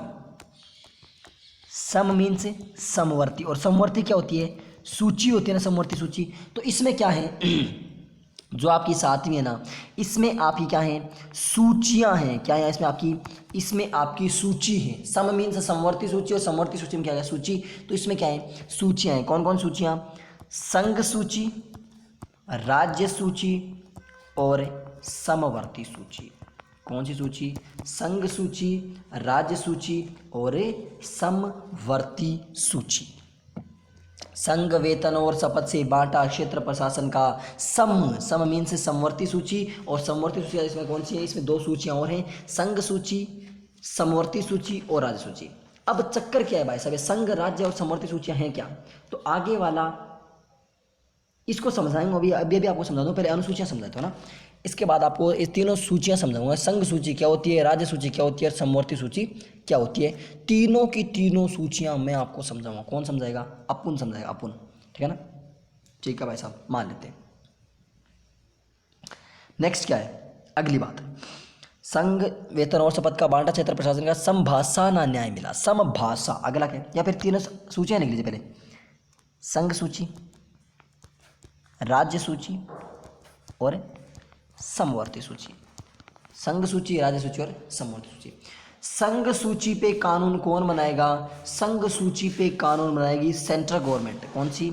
सम मीन्स समवर्ती, और समवर्ती क्या होती है? सूची होती है ना, समवर्ती सूची। तो इसमें क्या है? जो आपकी 7वीं है ना, इसमें आपकी क्या है? सूचियां हैं। क्या है इसमें आपकी? इसमें आपकी सूची है। सम मीन्स समवर्ती सूची, और समवर्ती सूची में क्या है? सूची। तो इसमें क्या है? सूचियां हैं। कौन कौन सूचियां? संघ सूची, राज्य सूची और समवर्ती सूची। कौन सी सूची? संघ सूची, राज्य सूची और समवर्ती सूची। संघ वेतन और शपथ से बांटा क्षेत्र प्रशासन का सम मीन से समवर्ती सूची, और समवर्ती सूची इसमें कौन सी है, इसमें दो सूचियां और हैं, संघ सूची, समवर्ती सूची और राज्य सूची। अब चक्कर क्या है भाई साहब, संघ, राज्य और समवर्ती सूचियां हैं क्या, तो आगे वाला इसको समझाएंगे। अभी आपको समझा दूँ, पहले अनुसूचियां समझाता हूँ ना, इसके बाद आपको ये तीनों सूचियां समझाऊंगा। संघ सूची क्या होती है, राज्य सूची क्या होती है, और समवर्ती सूची क्या होती है। तीनों की तीनों सूचियां मैं आपको समझाऊंगा। कौन समझाएगा, अपुन समझाएगा, अपुन, ठीक है ना। ठीक है भाई साहब, मान लेते हैं। नेक्स्ट क्या है, अगली बात, संघ वेतन और शपथ का बांटा क्षेत्र प्रशासन का समभाषा ना न्याय मिला। समभाषा अगला क्या, या फिर तीनों सूचियां लिख लीजिए पहले, संघ सूची, राज्य सूची और समवर्ती सूची। संघ सूची, राज्य सूची और समवर्ती सूची। संघ सूची पे कानून कौन बनाएगा, संघ सूची पे कानून बनाएगी सेंट्रल गवर्नमेंट। कौन सी,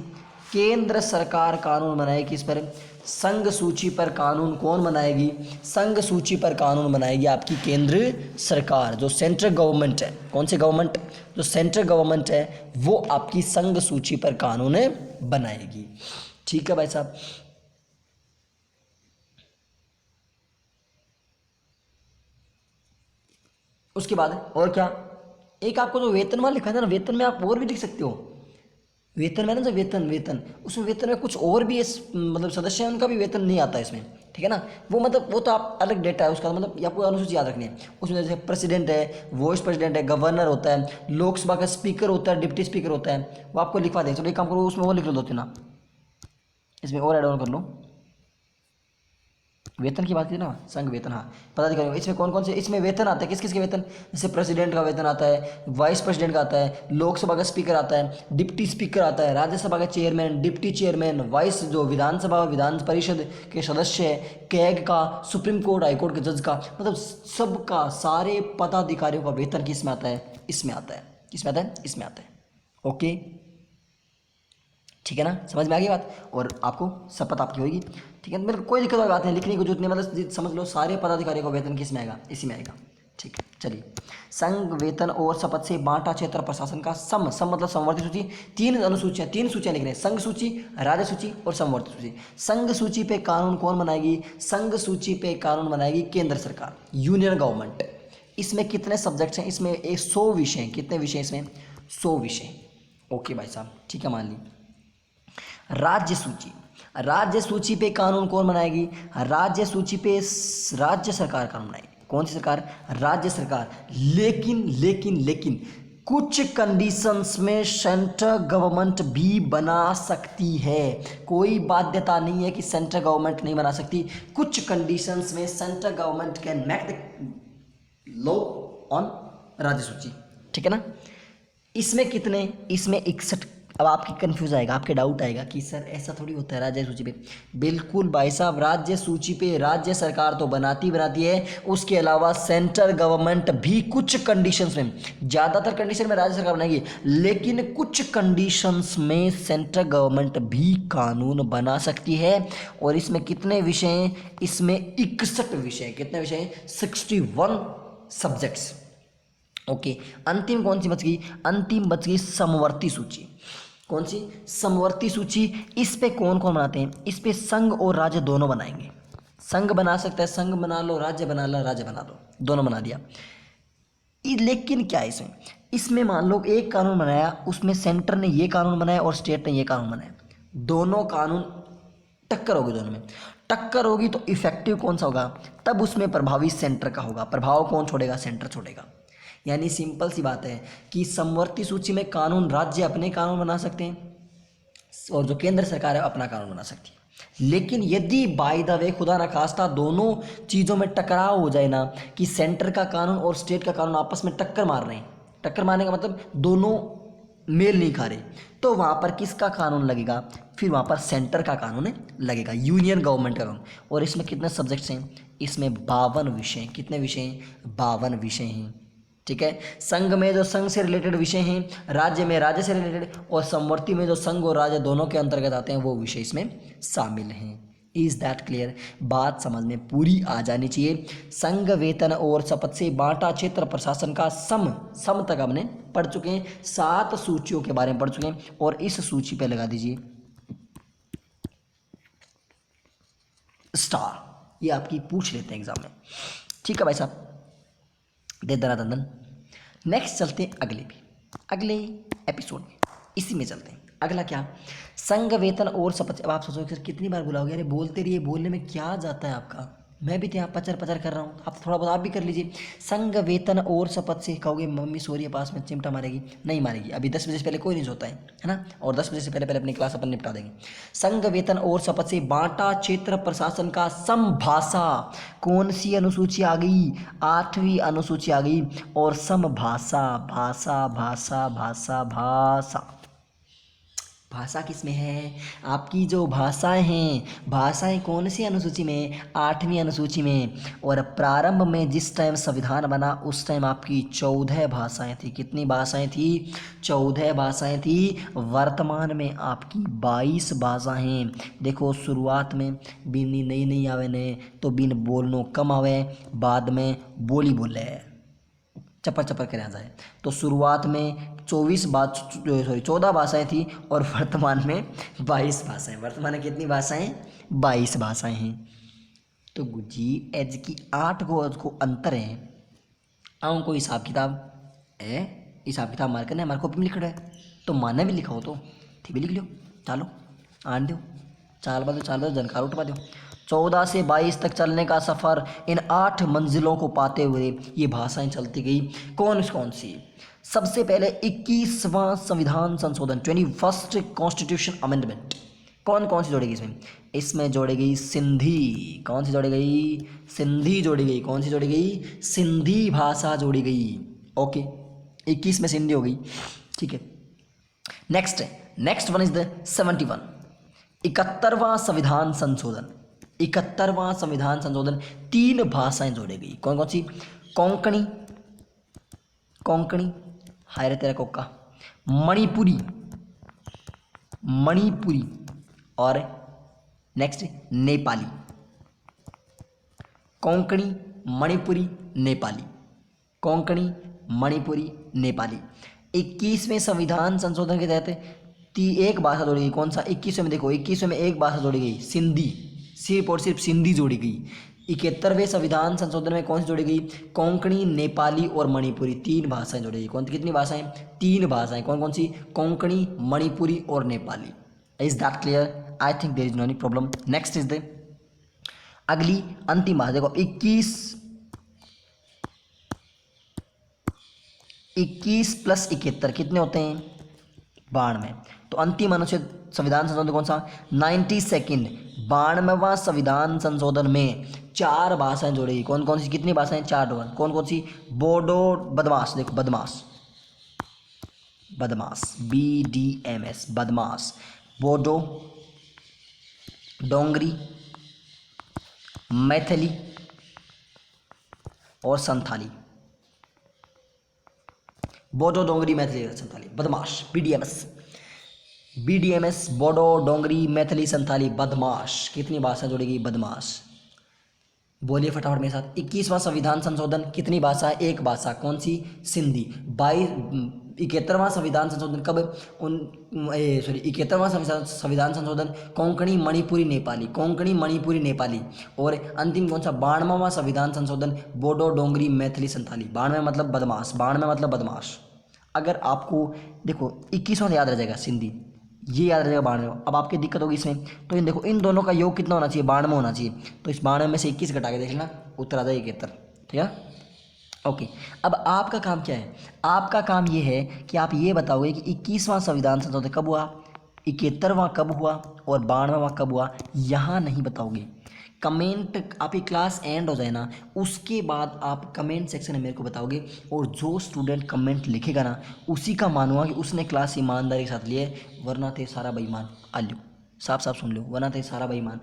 केंद्र सरकार कानून बनाएगी किस पर, संघ सूची पर कानून कौन बनाएगी, संघ सूची पर कानून बनाएगी आपकी केंद्र सरकार, जो सेंट्रल गवर्नमेंट है। कौन सी गवर्नमेंट, जो सेंट्रल गवर्नमेंट है वो आपकी संघ सूची पर कानून बनाएगी। ठीक है भाई साहब। उसके बाद और क्या, एक आपको जो वेतनमान लिखा था ना, वेतन में आप और भी लिख सकते हो। वेतन में ना, जो वेतन उसमें वेतन में कुछ और भी मतलब सदस्य हैं उनका भी वेतन नहीं आता है इसमें, ठीक है ना। वो मतलब वो तो आप अलग डेटा है उसका, मतलब आपको अनुसूची याद रखनी है। उसमें जैसे प्रेसिडेंट है, वाइस प्रेसिडेंट है, गवर्नर होता है, लोकसभा का स्पीकर होता है, डिप्टी स्पीकर होता है, वो आपको लिखवा दें। चलो एक काम करो, उसमें वो लिख लो, दो तीन आप इसमें और एड ऑन कर लो। वेतन की बात की ना, संघ वेतन, हाँ पदाधिकारी, इसमें कौन कौन से इसमें वेतन आते हैं, किस किस के वेतन, जैसे प्रेसिडेंट का वेतन आता है, वाइस प्रेसिडेंट का आता है, लोकसभा का स्पीकर आता है, डिप्टी स्पीकर आता है, राज्यसभा का चेयरमैन, डिप्टी चेयरमैन, वाइस जो विधानसभा विधान परिषद के सदस्य है, कैग का, सुप्रीम कोर्ट हाई कोर्ट के जज का, मतलब सबका, सारे पदाधिकारियों का वेतन किस में आता है, इसमें आता है। किस में आता है, इसमें आता है। ओके, ठीक है ना, समझ में आ गई बात। और आपको शपथ आपकी होगी, ठीक है, मतलब कोई दिक्कत वाली बात नहीं, लिखने की जरूरत नहीं, मतलब समझ लो सारे पदाधिकारियों का वेतन किस में आएगा, इसी में आएगा। ठीक है, चलिए, संघ वेतन और शपथ से बांटा क्षेत्र प्रशासन का सम मतलब समवर्ती सूची। तीन सूचियां लिख रहे हैं, संघ सूची, राज्य सूची और समवर्ती सूची। संघ सूची पे कानून कौन बनाएगी, संघ सूची पे कानून बनाएगी केंद्र सरकार, यूनियन गवर्नमेंट। इसमें कितने सब्जेक्ट्स हैं, इसमें 100 विषय हैं। कितने विषय इसमें, 100 विषय। ओके भाई साहब, ठीक है, मान ली। राज्य सूची, राज्य सूची पे कानून कौन बनाएगी, राज्य सूची पे राज्य सरकार कानून बनाएगी। कौन सी सरकार, राज्य सरकार। लेकिन कुछ कंडीशंस में सेंट्रल गवर्नमेंट भी बना सकती है। कोई बाध्यता नहीं है कि सेंट्रल गवर्नमेंट नहीं बना सकती। कुछ कंडीशंस में central government can make the law on राज्य सूची, ठीक है ना। इसमें कितने, इसमें 61। अब आपकी कंफ्यूज आएगा, आपके डाउट आएगा कि सर ऐसा थोड़ी होता है राज्य सूची पे। बिल्कुल भाई साहब, राज्य सूची पे राज्य सरकार तो बनाती है, उसके अलावा सेंट्रल गवर्नमेंट भी कुछ कंडीशंस में, ज़्यादातर कंडीशन में राज्य सरकार बनाएगी, लेकिन कुछ कंडीशंस में सेंट्रल गवर्नमेंट भी कानून बना सकती है। और इसमें कितने विषय हैं, इसमें 61 विषय। कितने विषय हैं, 61 सब्जेक्ट्स। ओके, अंतिम कौन सी बच गई, अंतिम बच गई समवर्ती सूची। कौन सी, समवर्ती सूची। इस पे कौन कौन बनाते हैं, इस पे संघ और राज्य दोनों बनाएंगे। संघ बना सकता है, संघ बना लो, राज्य बना लो, राज्य बना लो, दोनों बना दिया। लेकिन क्या है इसमें मान लो एक कानून बनाया, उसमें सेंटर ने ये कानून बनाया और स्टेट ने ये कानून बनाया, दोनों कानून टक्कर होगी, दोनों में टक्कर होगी तो इफेक्टिव कौन सा होगा, तब उसमें प्रभावी सेंटर का होगा। प्रभाव कौन छोड़ेगा, सेंटर छोड़ेगा। यानी सिंपल सी बात है कि समवर्ती सूची में कानून राज्य अपने कानून बना सकते हैं और जो केंद्र सरकार है अपना कानून बना सकती है। लेकिन यदि बाय द वे खुदा न खास्ता दोनों चीज़ों में टकराव हो जाए ना, कि सेंटर का कानून और स्टेट का कानून आपस में टक्कर मार रहे हैं, टक्कर मारने का मतलब दोनों मेल नहीं खा रहे, तो वहाँ पर किसका कानून लगेगा, फिर वहाँ पर सेंटर का कानून लगेगा, यूनियन गवर्नमेंट का कानून। और इसमें कितने सब्जेक्ट्स हैं, इसमें 52 विषय। कितने विषय हैं, 52 विषय हैं, ठीक है। संघ में जो संघ से रिलेटेड विषय हैं, राज्य में राज्य से रिलेटेड, और समवर्ती में जो संघ और राज्य दोनों के अंतर्गत आते हैं वो विषय इसमें शामिल हैं। Is that clear? बात समझ में पूरी आ जानी चाहिए। संघ, वेतन और शपथ से बांटा क्षेत्र प्रशासन का सम तक हमने पढ़ चुके हैं, 7 सूचियों के बारे में पढ़ चुके हैं। और इस सूची पे लगा दीजिए स्टार, ये आपकी पूछ लेते हैं एग्जाम में। ठीक है भाई साहब, दे दना दंदन। नेक्स्ट चलते हैं अगले एपिसोड में, इसी में चलते हैं। अगला क्या? संघ, वेतन और शपथ। अब आप सोचोगे सर कितनी बार बुलाओगे, अरे बोलते रहिए, बोलने में क्या जाता है आपका, मैं भी तो यहाँ पचर पचर कर रहा हूँ, आप थोड़ा बहुत आप भी कर लीजिए। संघ, वेतन और शपथ से कहोगे मम्मी सो रही है पास में, चिमटा मारेगी, नहीं मारेगी, अभी 10 बजे से पहले कोई नहीं सोता है ना, और 10 बजे से पहले अपनी क्लास अपन निपटा देंगे। संघ, वेतन और शपथ से बांटा क्षेत्र प्रशासन का समभाषा, कौन सी अनुसूची आ गई? 8वीं अनुसूची आ गई। और समभाषा, भाषा भाषा भाषा भाषा, भाषा किस में है? आपकी जो भाषाएं हैं, भाषाएं कौन सी अनुसूची में? 8वीं अनुसूची में। और प्रारंभ में जिस टाइम संविधान बना उस टाइम आपकी 14 भाषाएं थी। कितनी भाषाएं थी? 14 भाषाएं थी। वर्तमान में आपकी 22 भाषाएं। देखो शुरुआत में बिन नई आवे ने तो बिन बोलनो कम आवे, बाद में बोली बोले चपर कर जाए। तो शुरुआत में 14 भाषाएं थी और वर्तमान में 22 भाषाएं। वर्तमान में कितनी भाषाएं? 22 भाषाएं हैं। तो जी एज की 8 को अंतर है। आऊँ को हिसाब किताब मार करना हमारे कॉपी में लिख रहा है, तो माना भी लिखा हो तो ठीक भी लिख लो, चलो आन दो, चाल बदो जनकार उठवा दो। 14 से 22 तक चलने का सफ़र, इन 8 मंजिलों को पाते हुए ये भाषाएं चलती गई। कौन सी? सबसे पहले 21वां संविधान संशोधन, 21st कॉन्स्टिट्यूशन अमेंडमेंट। कौन सी जोड़ी गई इसमें? इसमें जोड़ी गई सिंधी। कौन सी जोड़ी गई? सिंधी जोड़ी गई। कौन सी जोड़ी गई? सिंधी भाषा जोड़ी गई। ओके, 21 में सिंधी हो गई, ठीक है। नेक्स्ट वन इज द 71, 71वां संविधान संशोधन। 71वां संविधान संशोधन, 3 भाषाएं जोड़ी गई। कौन सी? कोंकणी हायरे तेरा कोका, मणिपुरी और नेक्स्ट नेपाली। कोंकणी, मणिपुरी, नेपाली। 21वें संविधान संशोधन के तहत एक भाषा जोड़ी गई। कौन सा? 21वें में देखो, 21वें में एक भाषा जोड़ी गई, सिंधी। सिर्फ और सिर्फ सिंधी जोड़ी गई। 71वें संविधान संशोधन में कौन सी जोड़ी गई? कोंकणी, नेपाली और मणिपुरी, 3 भाषाएं जोड़ी गई। कितनी भाषाएं? 3 भाषाएं। कौन सी? कोंकणी, मणिपुरी और Nepali. Is that clear? I think there is no any problem. Next is the अगली अंतिम भाषा। देखो 21 प्लस 71 कितने होते हैं? 92। तो अंतिम अनुच्छेद संविधान संशोधन कौन सा? 92nd 92वां संविधान संशोधन में 4 भाषाएं जोड़ी। कौन सी? कितनी भाषाएं? 4। कौन सी? बोडो, बदमाश। देखो बदमाश, BDMS, बदमाश, बोडो, डोंगरी, मैथिली और संथाली। बोडो, डोंगरी, मैथिली और संथाली, बदमाश, BDMS, बोडो, डोंगरी, मैथिली, संथाली, बदमाश। कितनी भाषा जोड़ी गई? बदमाश। बोलिए फटाफट मेरे साथ। 21वां संविधान संशोधन, कितनी भाषा? 1 भाषा। कौन सी? सिंधी। 71वां संविधान संशोधन कब? 71वां संविधान संशोधन कोंकणी, मणिपुरी, नेपाली। और अंतिम कौन सा? 92वां संविधान संशोधन बोडो, डोंगरी, मैथिली, संथाली। 92 मतलब बदमाश। अगर आपको देखो 21वां याद रह जाएगा सिंधी, ये याद रहेगा 92। अब आपकी दिक्कत होगी इसमें, तो इन देखो इन दोनों का योग कितना होना चाहिए? 92 होना चाहिए। तो इस 92 में से 21 घटा के देख लेना, उत्तर आ जाए 71। ठीक है, ओके। अब आपका काम क्या है? आपका काम ये है कि आप ये बताओगे कि 21वां संविधान संशोधन कब हुआ, 71वां कब हुआ और 92वां कब हुआ। यहाँ नहीं बताओगे, कमेंट आपकी क्लास एंड हो जाए ना, उसके बाद आप कमेंट सेक्शन में मेरे को बताओगे। और जो स्टूडेंट कमेंट लिखेगा ना, उसी का मानूंगा कि उसने क्लास ईमानदारी के साथ लिए, वरना थे सारा बेईमान। आल्यू साफ सुन लो, वरना थे सारा बेईमान।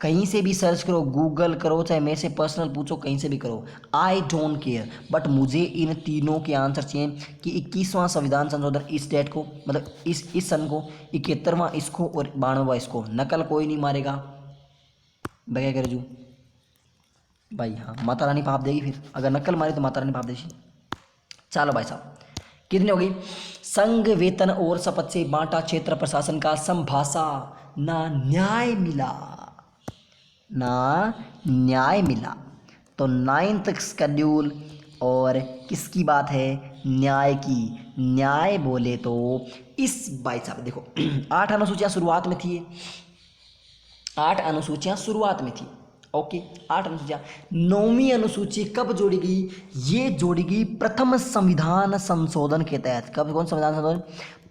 कहीं से भी सर्च करो, गूगल करो, चाहे मेरे से पर्सनल पूछो, कहीं से भी करो, आई डोंट केयर। बट मुझे इन तीनों के आंसर चाहिए कि 21वां संविधान संशोधन इस डेट को, मतलब इस सन को, 71वां इसको और 92वां इसको। नकल कोई नहीं मारेगा, बगैर गरजू भाई, हाँ माता रानी पाप देगी, फिर अगर नकल मारी तो माता रानी पाप देगी। चलो भाई साहब, कितनी होगी? संघ वेतन और शपथ से बांटा क्षेत्र प्रशासन का संभाषा ना न्याय मिला, ना न्याय मिला। तो 9th शेड्यूल और किसकी बात है? न्याय की। न्याय बोले तो इस भाई साहब देखो 8 अनुसूचियां शुरुआत में थी, 8 अनुसूचियां शुरुआत में थी, ओके 8 अनुसूचियां। 9वीं अनुसूची कब जोड़ी गई? ये जोड़ी गई प्रथम संविधान संशोधन के तहत। कब? कौन संविधान संशोधन?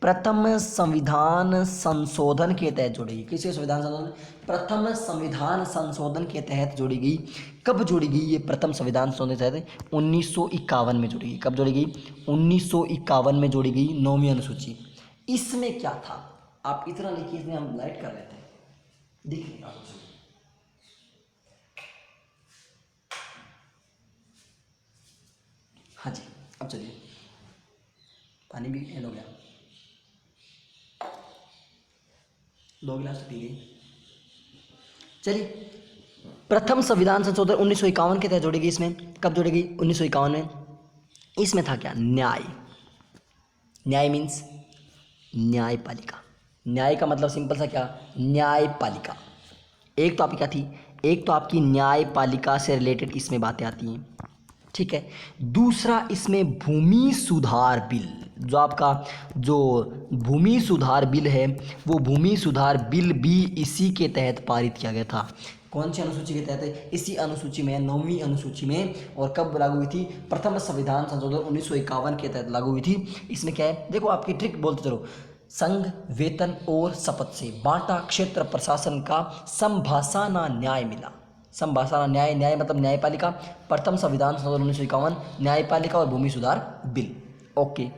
प्रथम संविधान संशोधन के तहत जोड़ी गई। किसके संविधान संशोधन? प्रथम संविधान संशोधन के तहत जोड़ी गई। कब जोड़ी गई ये प्रथम संविधान संशोधन के तहत? 1951 में जोड़ी गई। कब जोड़ी गई? 1951 में जोड़ी गई 9वीं अनुसूची। इसमें क्या था? आप इतना लिखिए, इसमें हम लाइट कर लेते हैं, देख लीजिए आप। हाँ जी, अब चलिए, पानी भी एंड हो गया, 2 गिलास पी गई। चलिए, प्रथम संविधान संशोधन 1951 के तहत जोड़ी गई। इसमें कब जोड़ी गई? 1951 में। इसमें था क्या? न्याय। न्याय मीन्स न्यायपालिका। न्याय का मतलब सिंपल सा क्या? न्यायपालिका। एक तो आपकी क्या थी? एक तो आपकी न्यायपालिका से रिलेटेड इसमें बातें आती हैं, ठीक है। दूसरा इसमें भूमि सुधार बिल, जो आपका जो भूमि सुधार बिल है, वो भूमि सुधार बिल भी इसी के तहत पारित किया गया था। कौन सी अनुसूची के तहत? इसी अनुसूची में, 9वीं अनुसूची में। और कब लागू हुई थी? प्रथम संविधान संशोधन 1951 के तहत लागू हुई थी। इसमें क्या है देखो, आपकी ट्रिक बोलते चलो। संघ वेतन और शपथ से बांटा क्षेत्र प्रशासन का संभाषा ना न्याय मिला। संभाषा न्याय, न्याय मतलब न्यायपालिका। प्रथम संविधान संशोधन 1951, न्यायपालिका और भूमि सुधार bill, okay,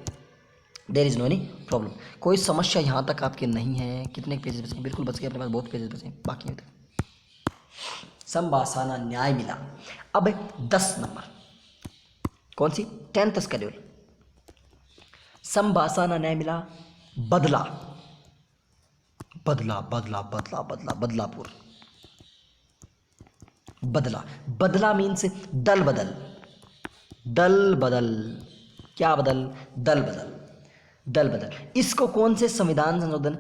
there is no any problem. कोई समस्या यहाँ तक आपके नहीं है? कितने पेजेस बचे? बिल्कुल बच गए, अपने पास बहुत पेजेस बचे बाकी हैं। संभाषा ना न्याय मिला। अब 10 नंबर, कौन सी? 10th schedule. संभाषा ना न्याय मिला, बदला, बदला बदला बदला बदला, बदलापुर। बदला, बदला मीन्स दल बदल, दल बदल। क्या बदल? दल बदल, दल बदल। इसको कौन से संविधान संशोधन?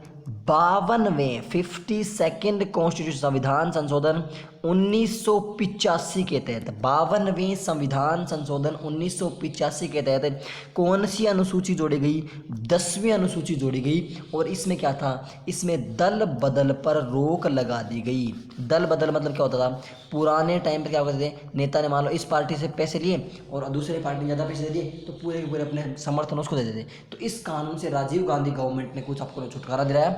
52वें 52nd कॉन्स्टिट्यूशन संविधान संशोधन 1985 के तहत, 52वें संविधान संशोधन 1985 के तहत कौन सी अनुसूची जोड़ी गई? 10वीं अनुसूची जोड़ी गई। और इसमें क्या था? इसमें दल बदल पर रोक लगा दी गई। दल बदल मतलब क्या होता था? पुराने टाइम पर क्या करते थे? नेता ने मान लो इस पार्टी से पैसे लिए और दूसरे पार्टी ने ज़्यादा पैसे दे दिए, तो पूरे के पूरे अपने समर्थन उसको दे देते। तो इस कानून से राजीव गांधी गवर्नमेंट ने कुछ आपको छुटकारा दिलाया।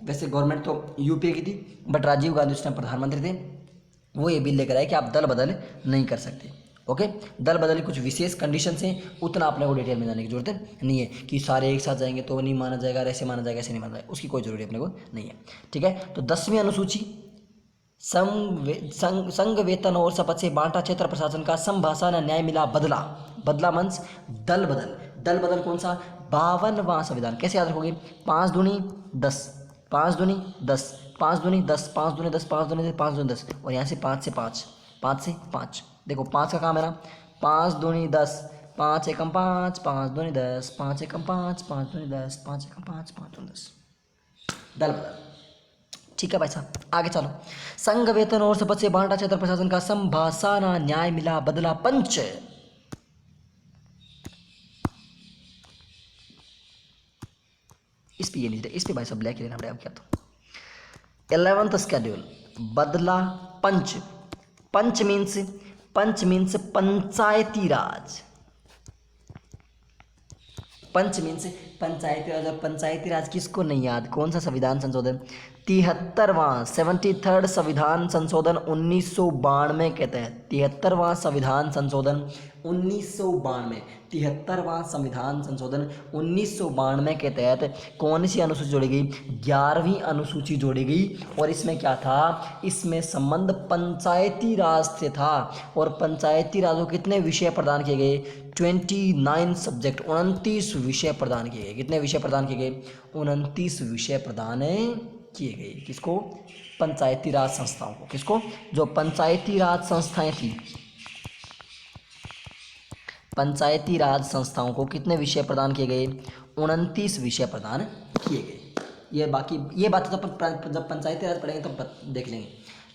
वैसे गवर्नमेंट तो यूपीए की थी, बट राजीव गांधी उस टाइम प्रधानमंत्री थे, वो ये बिल लेकर आए कि आप दल बदल नहीं कर सकते, ओके। दल बदल की कुछ विशेष कंडीशंस हैं, उतना अपने को डिटेल में जाने की जरूरत नहीं है कि सारे एक साथ जाएंगे तो नहीं माना जाएगा, ऐसे माना जाएगा, ऐसे नहीं माना जाएगा, उसकी कोई जरूरत अपने को नहीं है, ठीक है। तो 10वीं अनुसूची, संघ वेतन और शपथ से बांटा क्षेत्र प्रशासन का संभाषा न न्याय मिला, बदला। बदला मंच दल बदल। दल बदल कौन सा? 52वां संविधान। कैसे याद रखोगे? 5 दूनी 10, 5 दूनी 10, 5 दूनी 10, 5 दूनी 10, 5 दूनी 10, 5 दूनी 10, और यहाँ से 5 से 5, 5 से 5। देखो 5 का काम है ना, 5 दूनी 10, 5 एकम 5, 5 दूनी 10, 5 एकम 5, 5 दूनी 10, 5 एकम 5, 5 दूनी 10। दल बदल, ठीक है भाई साहब। आगे चलो। संघ वेतन और शपथ से बांटा क्षेत्र प्रशासन का संभाषा ना न्याय मिला, बदला पंच। इस पे ये नहीं, इस पे भाई साहब ब्लैक लेना पड़ेगा, अब क्या तो 11th शेड्यूल, बदला पंच। पंच मीन्स पंचायती राज। पंच मीन्स पंचायती राज। और पंचायती राज किसको नहीं याद? कौन सा संविधान संशोधन? 73वां 73rd संविधान संशोधन 1992 के तहत। 73वां संविधान संशोधन 1992, 73वां संविधान संशोधन 1992 के तहत कौन सी अनुसूची जोड़ी गई? 11वीं अनुसूची जोड़ी गई। और इसमें क्या था? इसमें संबंध पंचायती राज से था। और पंचायती राज को कितने विषय प्रदान किए गए? 29 सब्जेक्ट, 29 विषय प्रदान किए गए। कितने विषय प्रदान किए गए? 29 विषय प्रदान किए गए। किसको? पंचायती राज संस्थाओं को। किसको? जो पंचायती राज संस्थाएं थी, पंचायती राज संस्थाओं को कितने विषय प्रदान किए गए? 29 विषय प्रदान किए गए। ये बाकी ये बातें तो अपन जब पंचायती राज पढ़ेंगे तो देख लेंगे,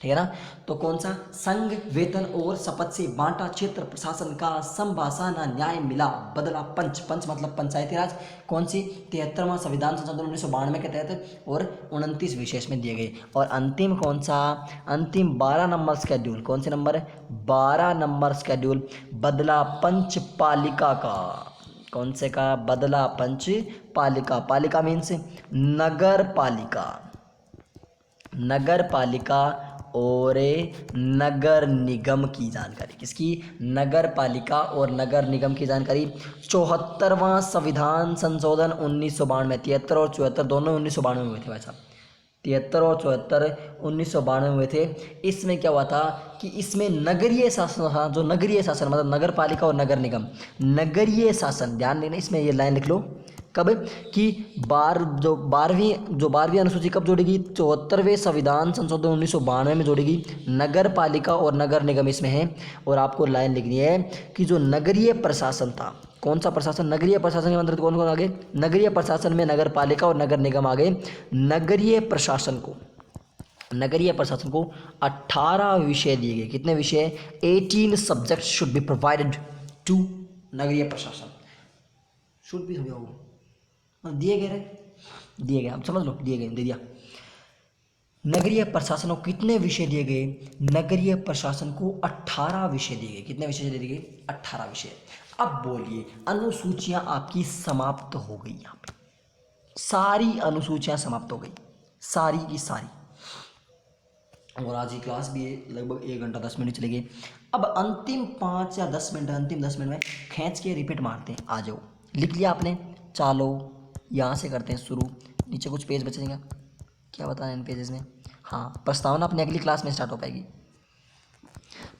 ठीक है ना। तो कौन सा? संघ, वेतन और शपथ से बांटा क्षेत्र प्रशासन का, संभाषा न न्याय मिला, बदला पंच। पंच मतलब पंचायती राज। कौन सी? 73वां संविधान संशोधन 1992 के तहत और 29 विशेष में दिए गए। और अंतिम कौन सा? अंतिम 12 नंबर स्केड्यूल। कौन से नंबर? 12 नंबर स्केड्यूल, बदला पंच पालिका का। कौन से का? बदला पंच पालिका। पालिका मीन्स नगर पालिका। नगर पालिका और नगर निगम की जानकारी। किसकी? नगर पालिका और नगर निगम की जानकारी। 74वां संविधान संशोधन 1992 में, 73 और 74 दोनों 1992 में हुए थे भाई साहब। 73 और 74 1992 में हुए थे। इसमें क्या हुआ था कि इसमें नगरीय शासन था। जो नगरीय शासन मतलब नगर पालिका और नगर निगम, नगरीय शासन, ध्यान देना इसमें ये लाइन लिख लो। कब? कि 12वीं अनुसूची कब जोड़ेगी? 74वें संविधान संशोधन 1992 में जोड़ेगी। नगर पालिका और नगर निगम इसमें है। और आपको लाइन लिखनी है कि जो नगरीय प्रशासन था, कौन सा प्रशासन? नगरीय प्रशासन के अंतर्गत कौन कौन आ गए? नगरीय प्रशासन में नगर पालिका और नगर निगम आ गए। नगरीय प्रशासन को 18 विषय दिए गए। कितने विषय? 18 subject should be provided to नगरीय प्रशासन। शुड भी हो दिए गए, आप समझ लो, दिए गए, दे दिया। नगरीय प्रशासन को कितने विषय दिए गए? नगरीय प्रशासन को 18 विषय दिए गए। कितने विषय दिए गए? 18 विषय। अब बोलिए, अनुसूचियां आपकी समाप्त हो गई। यहाँ पे सारी अनुसूचियां समाप्त हो गई, सारी की सारी। और आज की क्लास भी लगभग 1 घंटा 10 मिनट चलेगी। अब अंतिम 5 या 10 मिनट, अंतिम 10 मिनट में खींच के रिपीट मारते हैं। आ जाओ, लिख लिया आपने? चलो यहाँ से करते हैं शुरू। नीचे कुछ पेज बचेगा, क्या बताना इन पेजेस में? हाँ, प्रस्तावना अपनी अगली क्लास में स्टार्ट हो पाएगी।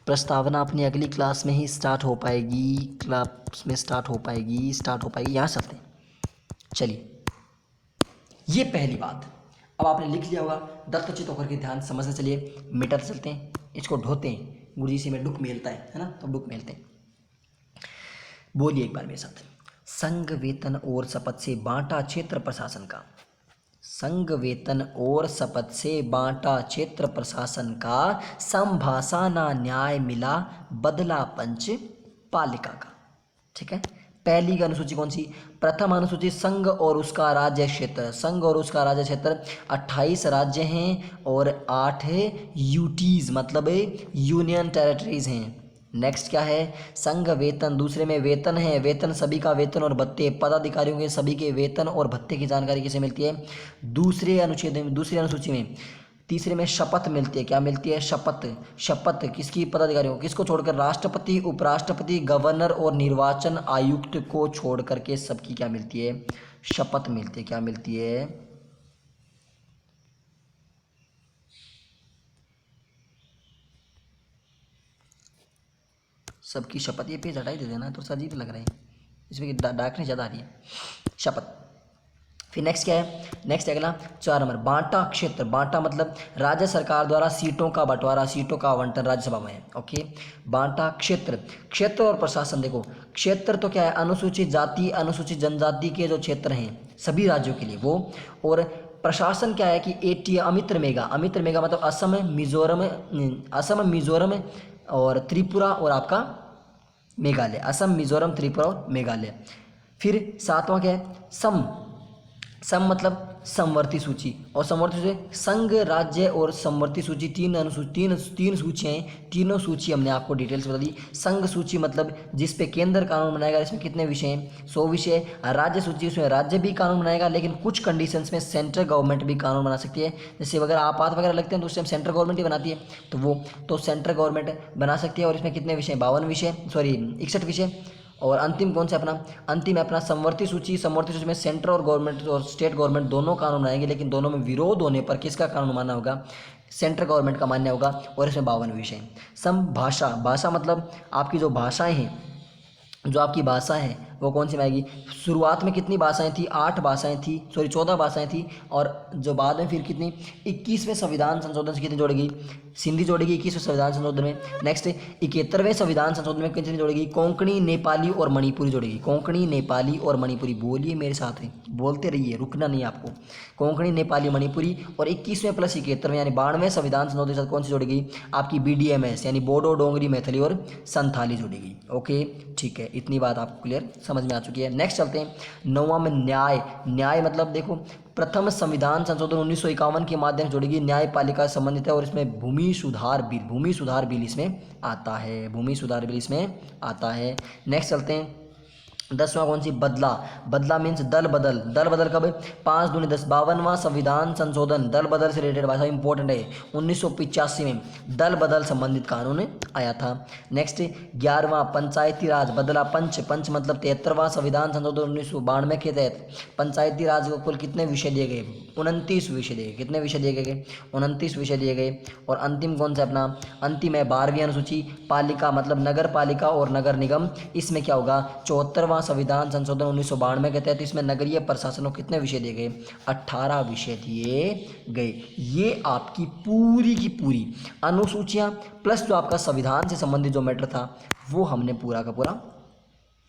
प्रस्तावना अपनी अगली क्लास में ही स्टार्ट हो पाएगी, स्टार्ट हो पाएगी। यहाँ से हैं। चलिए, ये पहली बात। अब आपने लिख लिया होगा, दत्तचित होकर के ध्यान समझते चलिए। मीटर चलते हैं, इसको ढोते हैं, गुरुजी से में डुक मेलता है ना, तो डुक मेलते हैं। बोलिए एक बार मेरे साथ। संघ, वेतन और शपथ से बांटा क्षेत्र प्रशासन का। संघ, वेतन और शपथ से बांटा क्षेत्र प्रशासन का, संभाषा ना न्याय मिला, बदला पंच पालिका का। ठीक है। पहली की अनुसूची कौन सी? प्रथम अनुसूची संघ और उसका राज्य क्षेत्र। संघ और उसका राज्य क्षेत्र 28 राज्य हैं और 8 यूटीज मतलब यूनियन टेरिटरीज हैं। नेक्स्ट क्या है? संघ, वेतन। दूसरे में वेतन है, वेतन सभी का वेतन और भत्ते, पदाधिकारियों के सभी के वेतन और भत्ते की जानकारी किसे मिलती है? दूसरे अनुच्छेद में, दूसरी अनुसूची में। तीसरे में शपथ मिलती है। क्या मिलती है? शपथ। शपथ किसकी? पदाधिकारियों। किसको छोड़कर? राष्ट्रपति, उपराष्ट्रपति, गवर्नर और निर्वाचन आयुक्त को छोड़ करके सबकी क्या मिलती है? शपथ मिलती है। क्या मिलती है? सबकी शपथ। ये पेज हटाई दे देना, तो अजीब लग रहा है, इसमें डार्कनेस ज़्यादा आ रही है। शपथ। फिर नेक्स्ट क्या है? नेक्स्ट अगला 4 नंबर, बांटा क्षेत्र। बांटा मतलब राज्य सरकार द्वारा सीटों का बंटवारा, सीटों का आवंटन राज्यसभा में। ओके। बांटा क्षेत्र। क्षेत्र और प्रशासन देखो, क्षेत्र तो क्या है? अनुसूचित जाति, अनुसूचित जनजाति के जो क्षेत्र हैं सभी राज्यों के लिए वो। और प्रशासन क्या है कि अमित्र मेगा। अमित्र मेगा मतलब असम, मिजोरम और त्रिपुरा और आपका मेघालय। असम, मिजोरम, त्रिपुरा और मेघालय। फिर 7वां क्या है? सम मतलब समवर्ती सूची। और समवर्ती सूची संघ, राज्य और समवर्ती सूची, तीन सूचियाँ हैं। तीनों सूची हमने आपको डिटेल्स बता दी। संघ सूची मतलब जिस पे केंद्र कानून बनाएगा, इसमें कितने विषय हैं? 100 विषय। राज्य सूची, उसमें राज्य भी कानून बनाएगा, लेकिन कुछ कंडीशंस में सेंट्रल गवर्नमेंट भी कानून बना सकती है। जैसे अगर आपात वगैरह लगते हैं तो उस टाइम सेंट्रल गवर्नमेंट ही बनाती है, तो सेंट्रल गवर्नमेंट बना सकती है। और इसमें कितने विषय? 61 विषय। और अंतिम कौन सा अपना? अंतिम है अपना समवर्ती सूची। समवर्ती सूची में सेंट्रल और गवर्नमेंट और स्टेट गवर्नमेंट दोनों कानून बनाएंगे, लेकिन दोनों में विरोध होने पर किसका कानून मानना होगा? सेंट्रल गवर्नमेंट का मान्य होगा। और इसमें 52 विषय हैं। भाषा। भाषा मतलब आपकी जो भाषाएं हैं, जो आपकी भाषा है वो कौन सी में आएगी? शुरुआत में कितनी भाषाएं थी? 8 भाषाएं थी, सॉरी 14 भाषाएं थी, और जो बाद में फिर कितनी 21वें संविधान संशोधन से कितनी जोड़ेगी? सिंधी जोड़ेगी 21वें संविधान संशोधन में। नेक्स्ट 71वें संविधान संशोधन में कितनी जोड़ेगी? कोंकणी, नेपाली और मणिपुरी जोड़ेगी। कोंकणी, नेपाली और मणिपुरी, बोलिए मेरे साथ में, बोलते रहिए, रुकना नहीं आपको। कोंकणी, नेपाली, मणिपुरी, और 21वें प्लस 71वें यानी 92वें संविधान संशोधन के साथ कौन सी जोड़ेगी? आपकी BDMS यानी बोडो, डोंगरी, मैथिली और संथाली जोड़ेगी। ओके ठीक है, इतनी बात आपको क्लियर समझ में आ चुकी है। नेक्स्ट चलते हैं 9वां में न्याय। न्याय मतलब देखो, प्रथम संविधान संशोधन 1951 के माध्यम से जोड़ेगी, न्यायपालिका से संबंधित है, और इसमें भूमि सुधार बिल इसमें आता है, भूमि सुधार बिल इसमें आता है। नेक्स्ट चलते हैं 10वां कौन सी? बदला। बदला मीन्स दल बदल। दल बदल कब? 5 दूनी 10, 52वां संविधान संशोधन दल बदल से रिलेटेड भाषा इंपॉर्टेंट है। 1985 में दल बदल संबंधित कानून आया था। नेक्स्ट 11वां पंचायती राज, बदला पंच। पंच मतलब 73वां संविधान संशोधन 1992 के तहत पंचायती राज को कुल कितने विषय दिए गए? 29 विषय दिए गए। कितने विषय दिए गए? 29 विषय दिए गए। और अंतिम कौन सा अपना? अंतिम है 12वीं अनुसूची, पालिका मतलब नगर पालिका और नगर निगम। इसमें क्या होगा? 74वां संविधान संशोधन 1992 के तहत इसमें नगरीय प्रशासन को कितने विषय दिए गए? 18 विषय दिए गए। ये आपकी पूरी की पूरी अनुसूचियां प्लस जो आपका संविधान से संबंधित जो मैटर था वो हमने पूरा का पूरा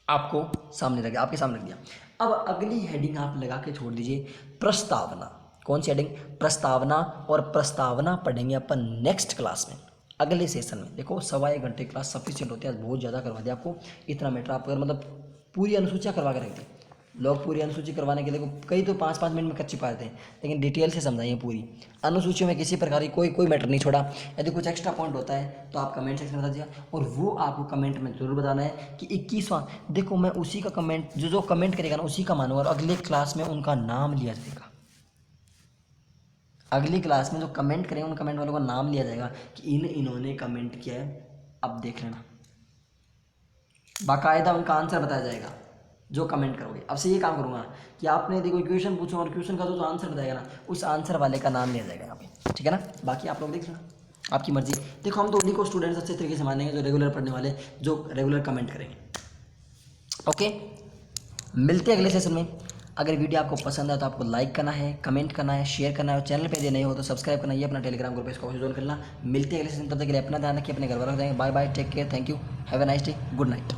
आपको सामने रख दिया, आपके सामने रख दिया। अब अगली हेडिंग आप लगा के छोड़ दीजिए, प्रस्तावना। कौन सी हेडिंग? प्रस्तावना। और प्रस्तावना पढ़ेंगे अपन नेक्स्ट क्लास में, अगले सेशन में। देखो 1.25 घंटे क्लास सफिशिएंट होती है, आज बहुत ज़्यादा करवा दिया आपको। इतना मैटर आप अगर मतलब पूरी अनुसूचियाँ करवा के रख दी, लोग पूरी अनुसूची करवाने के लिए कई तो 5-5 मिनट में कच्ची पाते हैं, लेकिन डिटेल से समझाइए पूरी अनुसूचियों में किसी प्रकार की कोई मैटर नहीं छोड़ा। यदि कुछ एक्स्ट्रा पॉइंट होता है तो आप कमेंट सेक्शन में बता दीजिए, और वो आपको कमेंट में जरूर बताना है कि 21वां। देखो मैं उसी का कमेंट, जो कमेंट करेगा ना उसी का मानूंगा, और अगले क्लास में उनका नाम लिया जाएगा। अगली क्लास में जो कमेंट करेंगे उन कमेंट वालों का नाम लिया जाएगा कि इन्होंने कमेंट किया है। अब देख लेना, बाकायदा उनका आंसर बताया जाएगा जो कमेंट करोगे। अब से ये काम करूँगा कि आपने यदि कोई क्वेश्चन पूछो और क्वेश्चन का जो आंसर बताएगा ना, उस आंसर वाले का नाम लिया जाएगा यहाँ पे, ठीक है ना। बाकी आप लोग देख लेना, आपकी मर्जी। देखो हम तो उन्हीं को स्टूडेंट्स अच्छे तरीके से मानेंगे जो रेगुलर पढ़ने वाले, जो रेगुलर कमेंट करेंगे। ओके, मिलते हैं अगले सेशन में। अगर वीडियो आपको पसंद आए तो आपको लाइक करना है, कमेंट करना है, शेयर करना है, और चैनल पे यदि नहीं हो तो सब्सक्राइब करना है, अपना टेलीग्राम ग्रुप इसको ज्वाइन करना। मिलते हैं अगले सेशन, तब तक के लिए अपना ध्यान रखिए, अपने घर वालों को देंगे। Bye bye, take care, thank you, have a nice day, good night.